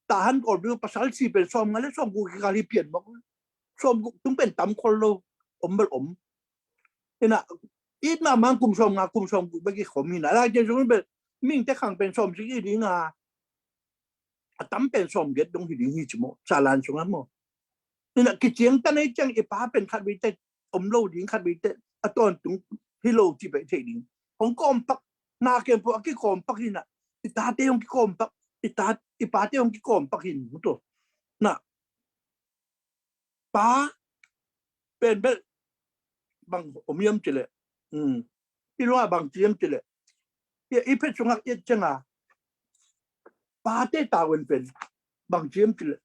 ตาหันก่อนดูภาษาสีเป็นชมงานและชมกุกิกาลีเปลี่ยนบอกชมต้องเป็นตำคนโลอมเบลอมนี่นะอีดมาคุมชมงานคุมชมกุเมื่อกี้ขมีนะแล้วจะชมเป็นมิ่งแต่ขังเป็นชมสิ่งนี้งาตำเป็นชมเก็ดตรงที่ดีฮีจีโมซาลานชงนั้นโมนี่แหละกิจยังตั้งใจจังไอ้ป้าเป็นขัดวิเตอมโลดิ้งขัดวิเตอตอนตรงที่โลจีไปเทดิ้งของกอมปักนาเกมพวกกี่กอมปักหินอ่ะอิตาเตยงกี่กอมปักอิป้าเตยงกี่กอมปักหินมุตัวน่ะป้าเป็นแบบบางอมยมเจเลยที่รู้ว่าบางเจียมเจเลยอีเพชรสงักเอ็ดจังอ่ะป้าเตตาเวนเป็นบางเจียมเจเลย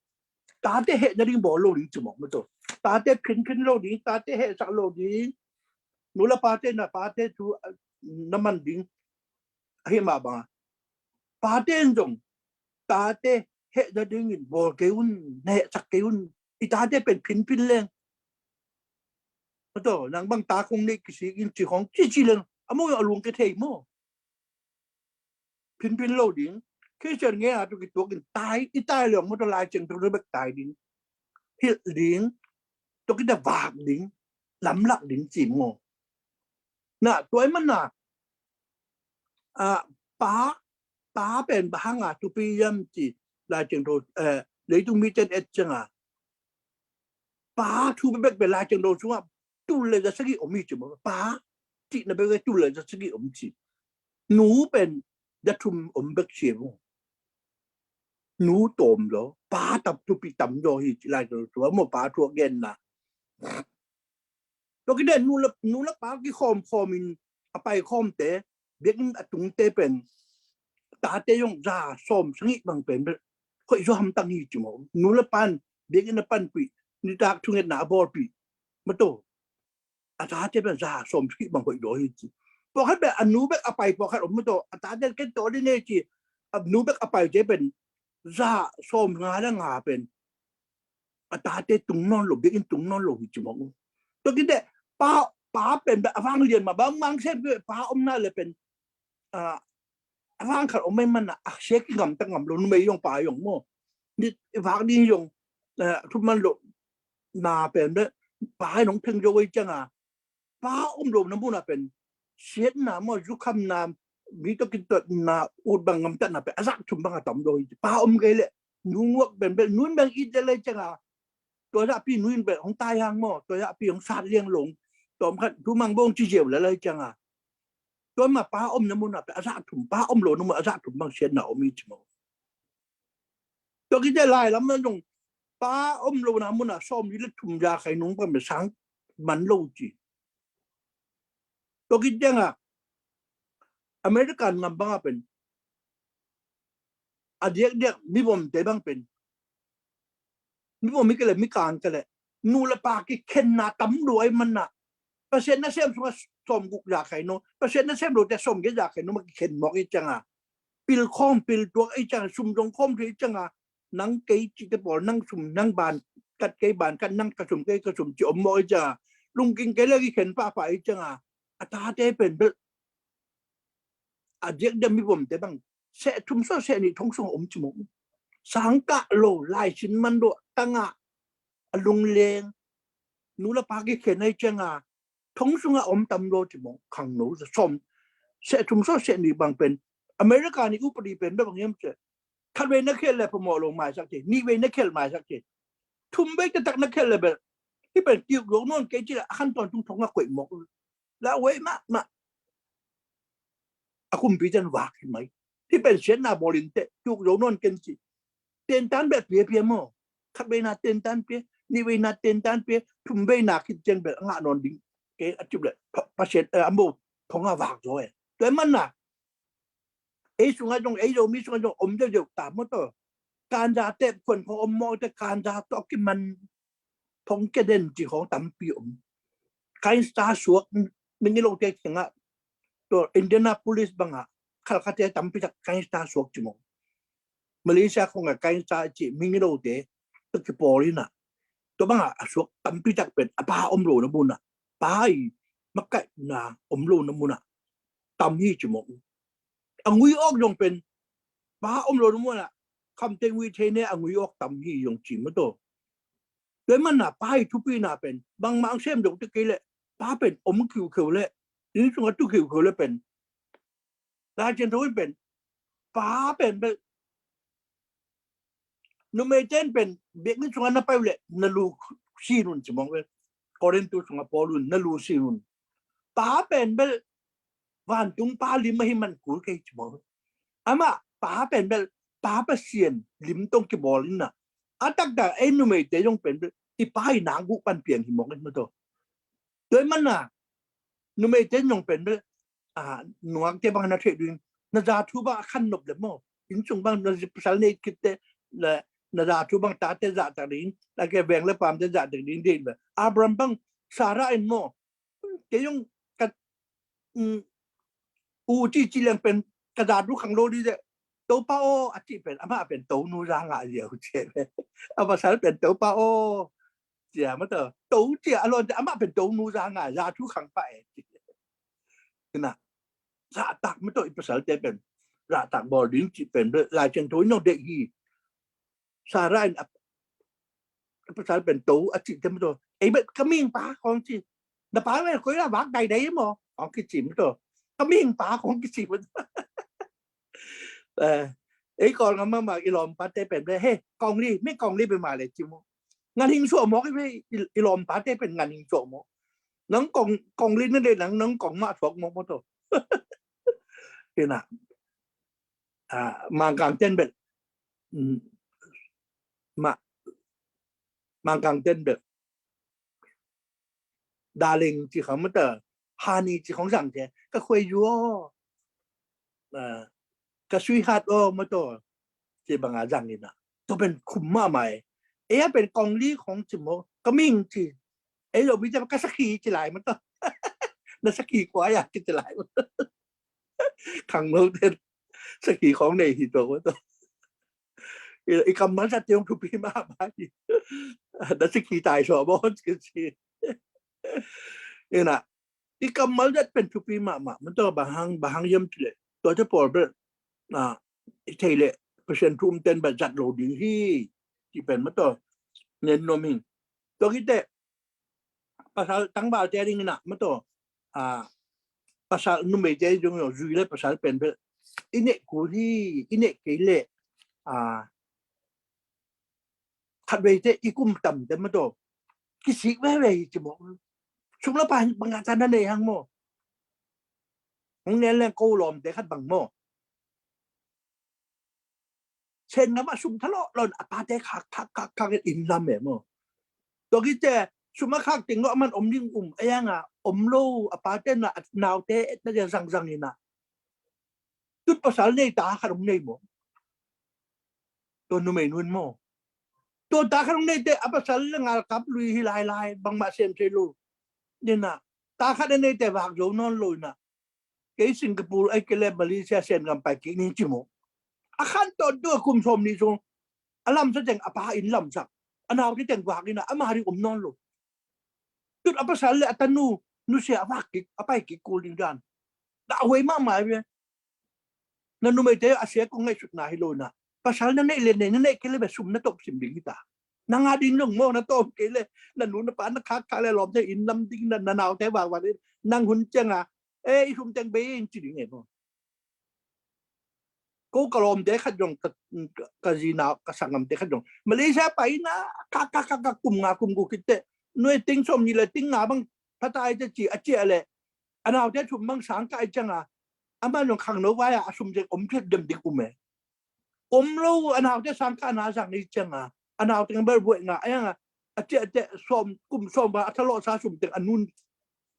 ตาเตะเหตุนั่นบ่โลดิ้งจุ่มมาตัวตาเตะขึ้นโลดิ้งตาเตะเหตุสักโลดิ้งนูละปาเตะนะปาเตะทูน้ำมันดิ้งให้มาบ้างปาเตะจงตาเตะเหตุนั่นดิ้งบ่เกี่ยวเนี่ยสักเกี่ยวอีตาเตะเป็นพินเล่งมาตัวนางบางตาคงนี่กิสิกินจีของจีเล่งอ่ะมั่วเอาลุงกระเทยมั่วพินโลดิ้งคือเช่นเงี้ยตุกิตัวกินตายอีตายเหลืองมันจะลายจึงตัวเรื่องตายดิ้งฮิตดิ้งตัวกินแต่วากดิ้งล้ำหลักดิ้งจีมงน่ะตัวมันน่ะป้าเป็นบ้างตุปียมจีลายจึงตัวเลยต้องมีเจนเอ็ดจังป้าทูเป็นลายจึงตัวชัวตุเลยจะสกิอมมีจีมงป้าจีน่ะเป็นตุเลยจะสกิอมจีหนูเป็นจะทุ่มอมเบกเชียว นูตอมเหรอป้าตับตุปิตัมโยฮิจิไลตัวโมป้าทัวเกนนะตัวกิเดนนูละป้ากิคอมมินอไปคอมเตเบียกตุงเตเป็นตาเตยงจ่าส้มสังหิบางเป็นค่อยชอบตั้งหิจิโมนูละปันเบียกนปันปีนี่ตากทุงเงินหนาบอลปีมาโตอาตาเตเป็นจ่าส้มสังหิบางค่อยโดยจิพอให้แบบอนุแบบอไปพอให้อมมาโตอาตาเตเกนโตได้เนี่ยจีอนุแบบอไปเจเป็นจ่าส้มงาและงาเป็นอาตาเตตุงนอนหลบเบียกตุงนอนหลบหิจิโมตัวกิเดป้าเป็นแบบฟังเรียนมาบางเช่นด้วยป้าอมน่าเลยเป็นฟังขัดอมไม่มันอ่ะเช็คงำตั้งงำลงไม่ยงป้ายงโม่นี่ฟังนี่ยงทุกมันหลบนาเป็นด้วยป้าให้น้องเพ่งโยไว้จังอ่ะป้าอมลงน้ำมูน่ะเป็นเช็ดน้ำมั่วยุคคำน้ำมีตัวกินตัวน้าอุดบังงำตั้งน่ะเป็นอาศักชุมบังอ่ะต่ำโดยป้าอมไงเลยนุ่งว่าเป็นนุ่นบางอีเดเลยจังอ่ะตัวละพี่นุ่นเป็นของตายหางหม้อตัวละพี่ของสัตว์เลี้ยงหลงตัวมันทุมังบงจีเจียวเลยจังอ่ะตัวมาป้าอมน้ำมันอ่ะเป็นอาซาถุมป้าอมโหลน้ำมันอาซาถุมบางเชียนหนาวมีจมูกตัวกินได้ลายแล้วมันตรงป้าอมโหลน้ำมันอ่ะซ้อมยิ่งถุมยาไข่นุ่งเป็นสังมันโลจีตัวกินยังอ่ะอเมริกันงำบ้าเป็นอเดียกมีบ่มเตะบ้างเป็นมีบ่มมีกันเลยมีการกันเลยนูละปากิเข็นนาตำรวยมันน่ะเปอร์เซ็นต์นั่นเสียมสมกุกยาไข่นุ่งเปอร์เซ็นต์นั่นเสียมรู้แต่สมกุกยาไข่นุ่งมันเข็นหมอกอีจังอ่ะปิลข้อมปิลตัวไอ้จังซุ่มตรงข้อมที่จังอ่ะนังเกยจิตบอลนังซุ่มนังบานกัดเกยบานกันนังกระซุ่มเกยกระซุ่มจิอมมอยจังลุงกินเกยเลิกเข็นป้าไปจังอ่ะอาตาเตเป็นเบอาเดียกเดมีบ่มแต่บางเสะทุ่มโซ่เสะนี่ทงส่งอมจมูกสังกะโลลายชิ้นมันโดตั้งอ่ะลุงเลงนูละปากิเข็นไอ้จังอ่ะทงส่งอมตำโลจมูกขังหนูจะสมเสะทุ่มโซ่เสะนี่บางเป็นอเมริกานี่อุปรีเป็นแบบบางอย่างเจ้าคันเวนักเขลเลยพอมอลงมาสักทีนี่เวนักเขลมาสักทีทุ่มเบกจะตักนักเขลเลยแบบที่เป็นกิวหลวงนนเกจิละขั้นตอนทุ่งทงอ่ะกวยหมกแล้วเว้ยมาอาคุมพิจารณาขึ้นไหมที่เป็นเชนนาบอลินเตจุกโยนนเกนจิเต็นตันแบบเปียมั้งขับไปนาเต็นตันเปียนี่เวนาเต็นตันเปียทุ่มเบนาคิดเจนแบบงานนอนดิ้งเกอจุบเลยพระเชนอัมโบทงอ่ะวากจ้อยแต่มันน่ะไอ้สุงาจงไอ้โยมีสุงาจงอมเดียวตามมาต่อการจะเตะคนของอมมอแต่การจะต้องกินมันทงเกเดนจีของตั้มปีอมการสตาร์สวกมันนี่ลงเตะอย่างอ่ะตัวอินเดียนาโพลิสบังอ่ะข้าราชการตั้มปีจากการสตาร์สวกจีมงมาเลเซียคงกับการสตาร์จีมิงิโรเตะตัวกี่ปอลิน่ะตัวบังอ่ะสวกตั้มปีจากเป็นป้าอมโลน้ำมุนอ่ะป้ามักกะนาอมโลน้ำมุนอ่ะตั้มยี่จีมงอังวิออกยงเป็นป้าอมโลน้ำมุนอ่ะคำเต็งวิเทเนอังวิออกตั้มยี่ยงจีมันโตโดยมันน่ะป้าทุกปีน่ะเป็นบางเช่นดงตะกี้เลยป้าเป็นอมคิวเลยนี่จังหวัดตุคิวเลยเป็นราชเจนทวินเป็นป้าเป็นนุ่มเอเจนเป็นเบียกนี่จังหวัดนับไปเลยนลูซีรุนจะมองเป็นคอรินตุจังหวัดปอลุนนลูซีรุนป้าเป็นวันตุงป้าลิมให้มันกูเกยจะมองอามาป้าเป็นป้าเปเซียนลิมตรงกี่บอลินน่ะอาตักแต่ไอ้นุ่มเอเจนยงเป็นอีป้าให้นางกุปันเปลี่ยนหิมองกันมาตัวโดยมันน่ะนุ่มเอเจนยงเป็นหน่วงเจ้าบางนาเทดินนาจาทูบะขันนบเลยมั้งอินซุงบางนาจิปสัลเนคิดเตละนาจาทูบางตาเตจ่าตาดินแล้วแกแบ่งและความเตจ่าตาดินดีแบบอับรามบางสาระอินมั้งเกยงกัดอูจีเลียงเป็นกระดาษรูขังโลดีเจโตป้าโออาจิเป็นอาม่าเป็นโตนูรางอะไรอย่างเงี้ยอาภาษาเป็นโตป้าโอเจ้ามาเถอะโตเจ้าอารมณ์อาม่าเป็นโตนูรางอะไรทุกขังไปนะราตักไม่ต้องอีภาษาเจเป็นราตักบอลดิ้งจีเป็นลายเชนทุยนอกเด็กฮีสาระภาษาเป็นโตอาจิเต็มตัวไอ้แบบกระมิ่งป้าของจีแต่ป้าไม่คุยละวักใดได้มั้งของกิจิมตัวกระมิ่งป้าของกิจิมันไอ้ก่อนกันมาอีหลอมป้าเต้เป็นเลยเฮ้กองรีไม่กองรีไปมาเลยจิมงานหิงชั่วมอกไม่อีหลอมป้าเต้เป็นงานหิงชั่วมอกนังกองรีนั่นเลยนังกองมาสวกมอกตัวเห็นอ่ะมากางเต้นเป็น มาmang tên được đa linh chỉ không mất tờ hani chỉ không rằng thế cái khuê vua cái suy hạt ô mất tờ chỉ bằng à rằng này nè tôiเป็นคุมมาใหม่เป็นกองลีของจิโมก็มิ่งจีเราวิจารณ์ก็สักขีจีไหลมันต่อนั่นสักขีกว่าอยากจีไหลมันขังโลเทนสักขีของในหิตัวมันต่ออีกคำมันจะเตรียมทุบพี่มากไปนั่นสักขีตายชัวร์บอลจีนี่นะอีกคำมันจะเป็นทุบพี่มากมันต่อบางย่ำเลยตัวจะปวดเป็นเทเลเปอร์เซ็นต์ทุ่มเต็นแบบจัดโหลดดิ้งที่เป็นมันต่อเงินนมิงตัวคิดแต่ภาษาตั้งบ่าวเจริงนะมันต่อภาษานุ่มเจริงอยู่เลยภาษาเป็นอินเนกูที่อินเนกิเลขัดเวทอีกุมต่ำแต่มันต่อกิสิเว่จะบอกชุมละปานบางอาจารย์นั่นเองฮังโมของเน้นแรงโกลอมแต่ขัดบังโมเช่นงั้นว่าชุมทะเลาะเราปาเตคักอินลำแบบโมตัวคิดแต่ชุมคักติงก็มันยิ่งไอ้ยังโลปาเตน่ะนาวเตน่าจะสั่งนี่นะจุดภาษาในตาขนมในโมตัวนุ่มไม่นุ่นโมตัวตาขนมในเตภาษาเรื่องงานกับลุยฮิลายบางมาเซมเซลูเนี่ยนะตาขนมในเตวากโยนอนลุยนะเกสิงคโปร์ไอ้เกลมาเลเซียเซนกันไปกินนี่จิโมอาคารตอนด้วยคุมชมนี่ทรงอารมณ์แสดงอภาอินลำสักอันเอาที่แต่งวากนี่นะอามาริอมนอนลุจุดอภาษาเลตันูนุเสียวากกิอภัยกิกูลิงดันด่าไว้มากมายเลยนั่นนุ่มเตะอาเซียก็ง่ายสุดนายโลนะภาษานั่นเล่นนั่นเกลแบบสุ่มนั่นตบสิมดิงตานางอาดิงลงโม่นั่นตบเกลนั่นนุ่นปานนักค้าเลยหลอมจะอินลำดิ้งนั่นเอาแต่วากวันนี้นางหุ่นจังสุ่มจังเบย์จริงไงพ่อกูกลอมเด็กขัดยงกับจีน่ากับสังคมเด็กขัดยงมาเลเซียไปนะกลุ่มกูคิดเตะหน่วยติ้งชมนี่เลยติ้งงาบังพัฒนาจะจีอาเจียเลยอันเอาแต่ชุมบังสังกัดจังอามันลงขังโนไว้ชุมจะอมเพียดเดิมดิกุมเอรู้อันเอาแต่สังกัดนาสังนี่จังอันเอาแต่เบอร์บวยงาไอ้ยังอาเจียชมกลุ่มชมว่าทะเลาะซาชุมแต่อันนู้น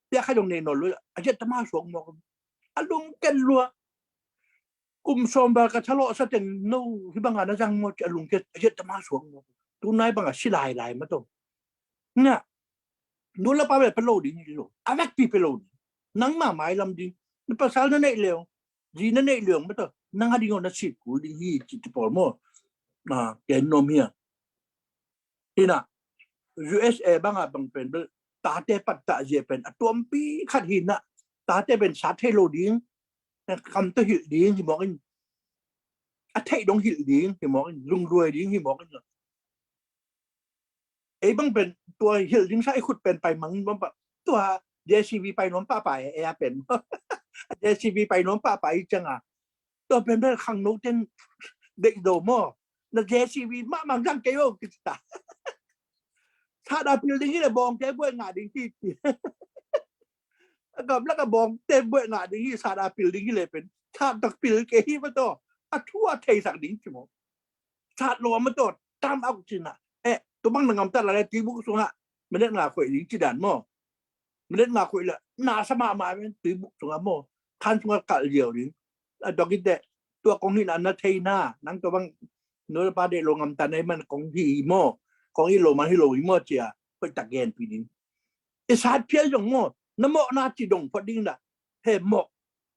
เด็กขัดยงเนนเลยอาเจียตมาสวงมองอารมณ์กันรัวกุมชมบากะทะเลาะซะแต่โน่ที่บางอันจังหมดลุงเกเจ็ดมาสวงตูนายบางอ่ะสิลายมาตรงเนี่ยดูแลป้าแบบเป็นโลดินี่โลอาแวกปีเป็นโลดินังมาหมายลำดินี่ภาษานั่นเองเลี้ยงจีนั่นเองเลี้ยงมาตรงนังหาดิงอนนัดสิกูดิฮีจิตปอร์โมแกนโนมีที่น่ะ USA บางอ่ะบางเป็นตาเตปัตตาเจเป็นตัวปีขัดหินน่ะตาเตเป็นสาเทโลดิงคำตัวหิลดิ้งที่บอกกันอาเทดงหิลดิ้งที่บอกกันลุงรวยดิ้งที่บอกกันบางเป็นตัวหิลดิ้งใช่ขุดเป็นไปมั้งบางตัว JCB ไปน้องป้าไปเป็น JCB ไปน้องป้าไปจังตัวเป็นเรื่องขังโนเทนเด็กโดมนะ JCB มาจังเกโยกิตาถ้าดาพิลดิ้งที่เลยบองแกบ้วยงาดิ้งที่แล้วก็บองเต็มเบื้องหน้าดิ้งสาดาปิลดิ้งเลยเป็นชาติตักปิลเกฮีมาต่อทั่วไทยสักดิ้งชิโมชาติรวมมาต่อตามเอาจริงตัวบังหนังงำตัดอะไรตีบุกสุงมันเล่นงาข่อยดิ้งจีดันโมมันเล่นงาข่อยละนาสมามาเป็นตีบุกสุงโมคันสุงกะเดียวดิ้งดอกกินแต่ตัวกองหินอันนั้นเทน่านั่งตัวบังเนื้อปลาเดลงงำตัดในมันกองที่โมกองฮิโลมันฮิโลอีโมเจียไปตะเกียนปีดิ้งสาดเพี้ยยงโมน้ำหมอกนาจีดงพอดิ้งละเห็หมอก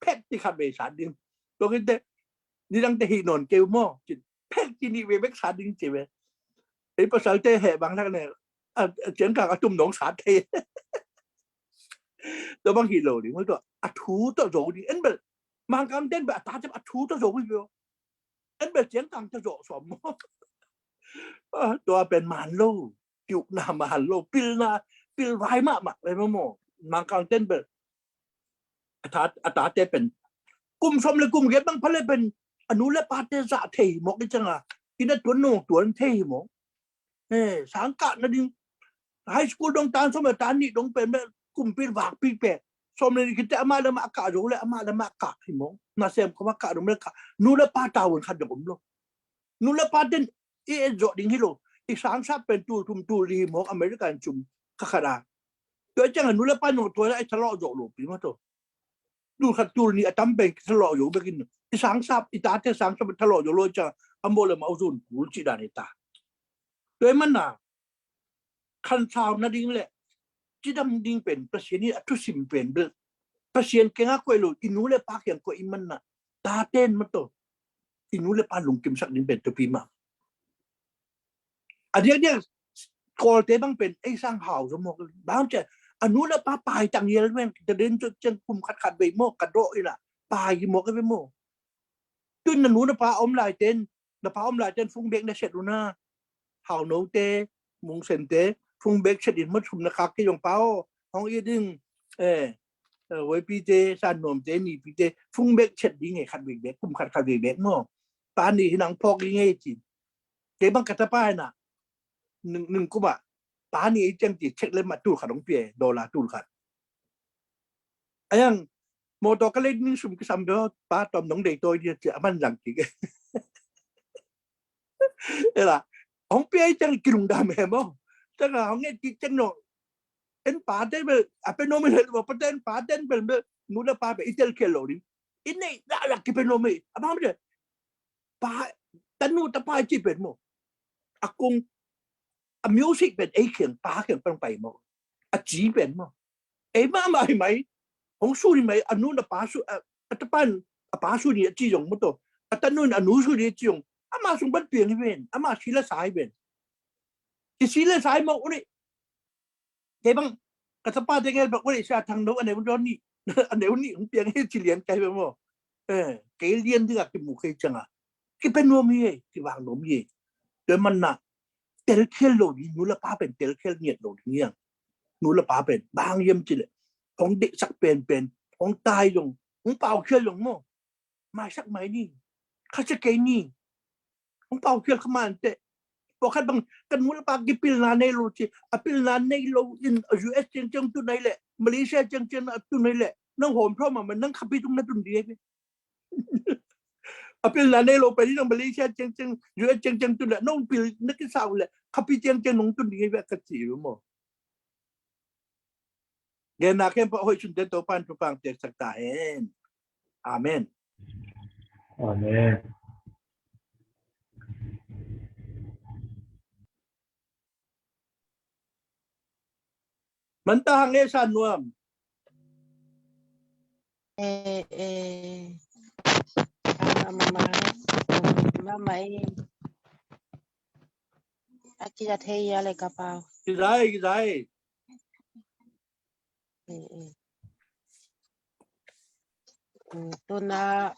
เพชรที่ขับเบสาดิ้งตัวกินแต่นี่ตั้งแต่หินนเกลหมอกจิเพชรที่นี่เวเบกสาดิ้งจีเวภาษาเตะแห่บางท่านเนี่ยเจียงกางจุ่มหนองสาเทตัวบางหิโลดิ้งมันตัวถูตัวโจดิ้งแบบมังกรเต้นแบบตาจะถูตัวโจวิ่งเดียวแบบเจียงกางจะโจสมตัวเป็นมารโลจุกหน้ามารโลปิลไรมากเลยมั้งโมมังกรเต้นแบบอัตราเต้เป็นกลุ่มชมเลยกลุ่มเก็บบางพเลยเป็นอนุเลปาเตสะเทหมกนี่จังกินได้ตัวโน่ตัวเทหมกสังกัดนั่นดิไฮสคูลดงตาลสมัยตานี่ดงเป็นแบบกลุ่มปีนวากปีเป็ดสมัยนี้คิดจะมาแล้วมาอากาศรู้แล้วมาแล้วมาอากาศที่หมกน่าเสียมเขาว่ากาศรู้แล้วค่ะนู้นแล้วป้าตาวันขัดดมโล นูละปาเดนจอดิ้งฮิโลอีสังซับเป็นตูทุมตูรีหมอกอเมริกันจุมขคาราตัวจังนูละปาโนตัวไอ้ทะเลาะจอโลปีมาโตดูขัดตูนี่ตั้มเป็นทะเลาะอยู่เบกินอีสังซับอีตาเทสังซับทะเลาะอยู่โลจังอัมโบเลมาอุซุนกูจิดานิตาตัวมันน่ะคันชาวนาดิ้งแหละจิดำดิ้งเป็นประเสียนี่ทุสิมเป็นเบลประเสียนเก่งอ่ะก็เลยอินูเลปาเก่งก็อิมันน่ะตาเต้นมาโตอินูเลปาลุงกิมสักดิ้งเป็นตัวปีมาอันนี้กอลเต้บังเป็นไอ้สร้างเผ่าสมมติบางจะอนุเลปาปลายจังเยลแม่งจะเดินจนจังคุมขัดไปโมกกระโดดอีล่ะปลายกี่โมกก็ไปโมจุนอนุเลปาอมลายเต้นเลปาอมลายเต้นฟุ้งเบกในเสร็จดูนะเห่าโนเต้มุงเซนเต้ฟุ้งเบกเสร็จอินมัดชุมนะครับที่ยงเป้าห้องอีดึงไว้ปีเตสานนมเตนี่ปีเตฟุ้งเบกเสร็จดีไงขัดเบกคุมขัดเบกโม่ปานนี่หนังพอกยังไงจีเตบังกัตป้ายน่ะหนึ่งกูบ่ะปานนี่จังจีเช็คเลยมาตู้ขัดของเปียดอลลาร์ตู้ขัดไอ้ยังโมโตก็เล่นนิ่งสุ่มก็ซ้ำเด้อป้าตอมน้องเด็กตัวเดียวจะมันหลังจีกันเออล่ะของเปียจังกินลงดำแม่บ่จังของเงี้ยจังโนเอ็นป้าเต้เป็นเป็นโนไม่เลยว่าประเด็นป้าเต้เป็นนูละป้าเป็นอิตาลีเคโลดิอินนี่ละละกี่เป็นโนไม่บ้าไม่ได้ป้าแต่นูตะป้าจีเป็นโมอากงมิวสิกเป็นไอ้เขียนป้าเขียนเป็นไปโมจีเป็นโมไอ้มาไม่ไหมของสู้นี่ไหมอนุนป้าสู้ตะป้าป้าสู้นี่จีจงมุตโตแต่นูนอนุสู้นี่จีจงอามาส่งบัตรเปลี่ยนให้เป็นอามาชีละสายเป็นที่ชีละสายโมโอ้ยเดี๋ยวบังกระสป้าเด็กเงี้ยบอกว่าไอ้ชาทางโน้นอันไหนมันร้อนนี่อันไหนวันนี้ผมเปลี่ยนให้ชีเลียนใจไปโมเกลียนที่กับกิมุกเคยจังอ่ะกิเป็นโนมีที่วางโนมีเดี๋ยวมันน่ะเตลเคลโลนี่นูละป้าเป็นเตลเคลเนี่ยโลนี่ยังนูละป้าเป็นบางเยี่ยมจิเลยของเด็กสักเป็นของตายลงของเป่าเคลลงโมมาสักไหมนี่ข้าจะเกนี่ของเป่าเคลขมันเตะบอกคันบางกันนูละป้ากิปิลนาเนโลจีปิลนาเนโลอินUSจังตุนไหนแหละมาเลเซียจังตุนไหนแหละน้องโหมเพราะมันนั่งขับไปตรงนั้นตุนเดียวapil na nelo pwede ng Malaysia cheng US cheng tu la nong pil nakisaw la kapi cheng nong tu di ba katsiro mo gen na ken pa hoy sundan to pan to pang tek saktahen amen Amen. mantahang esa nuam mama aki ya thei ya le kapao gizai tu na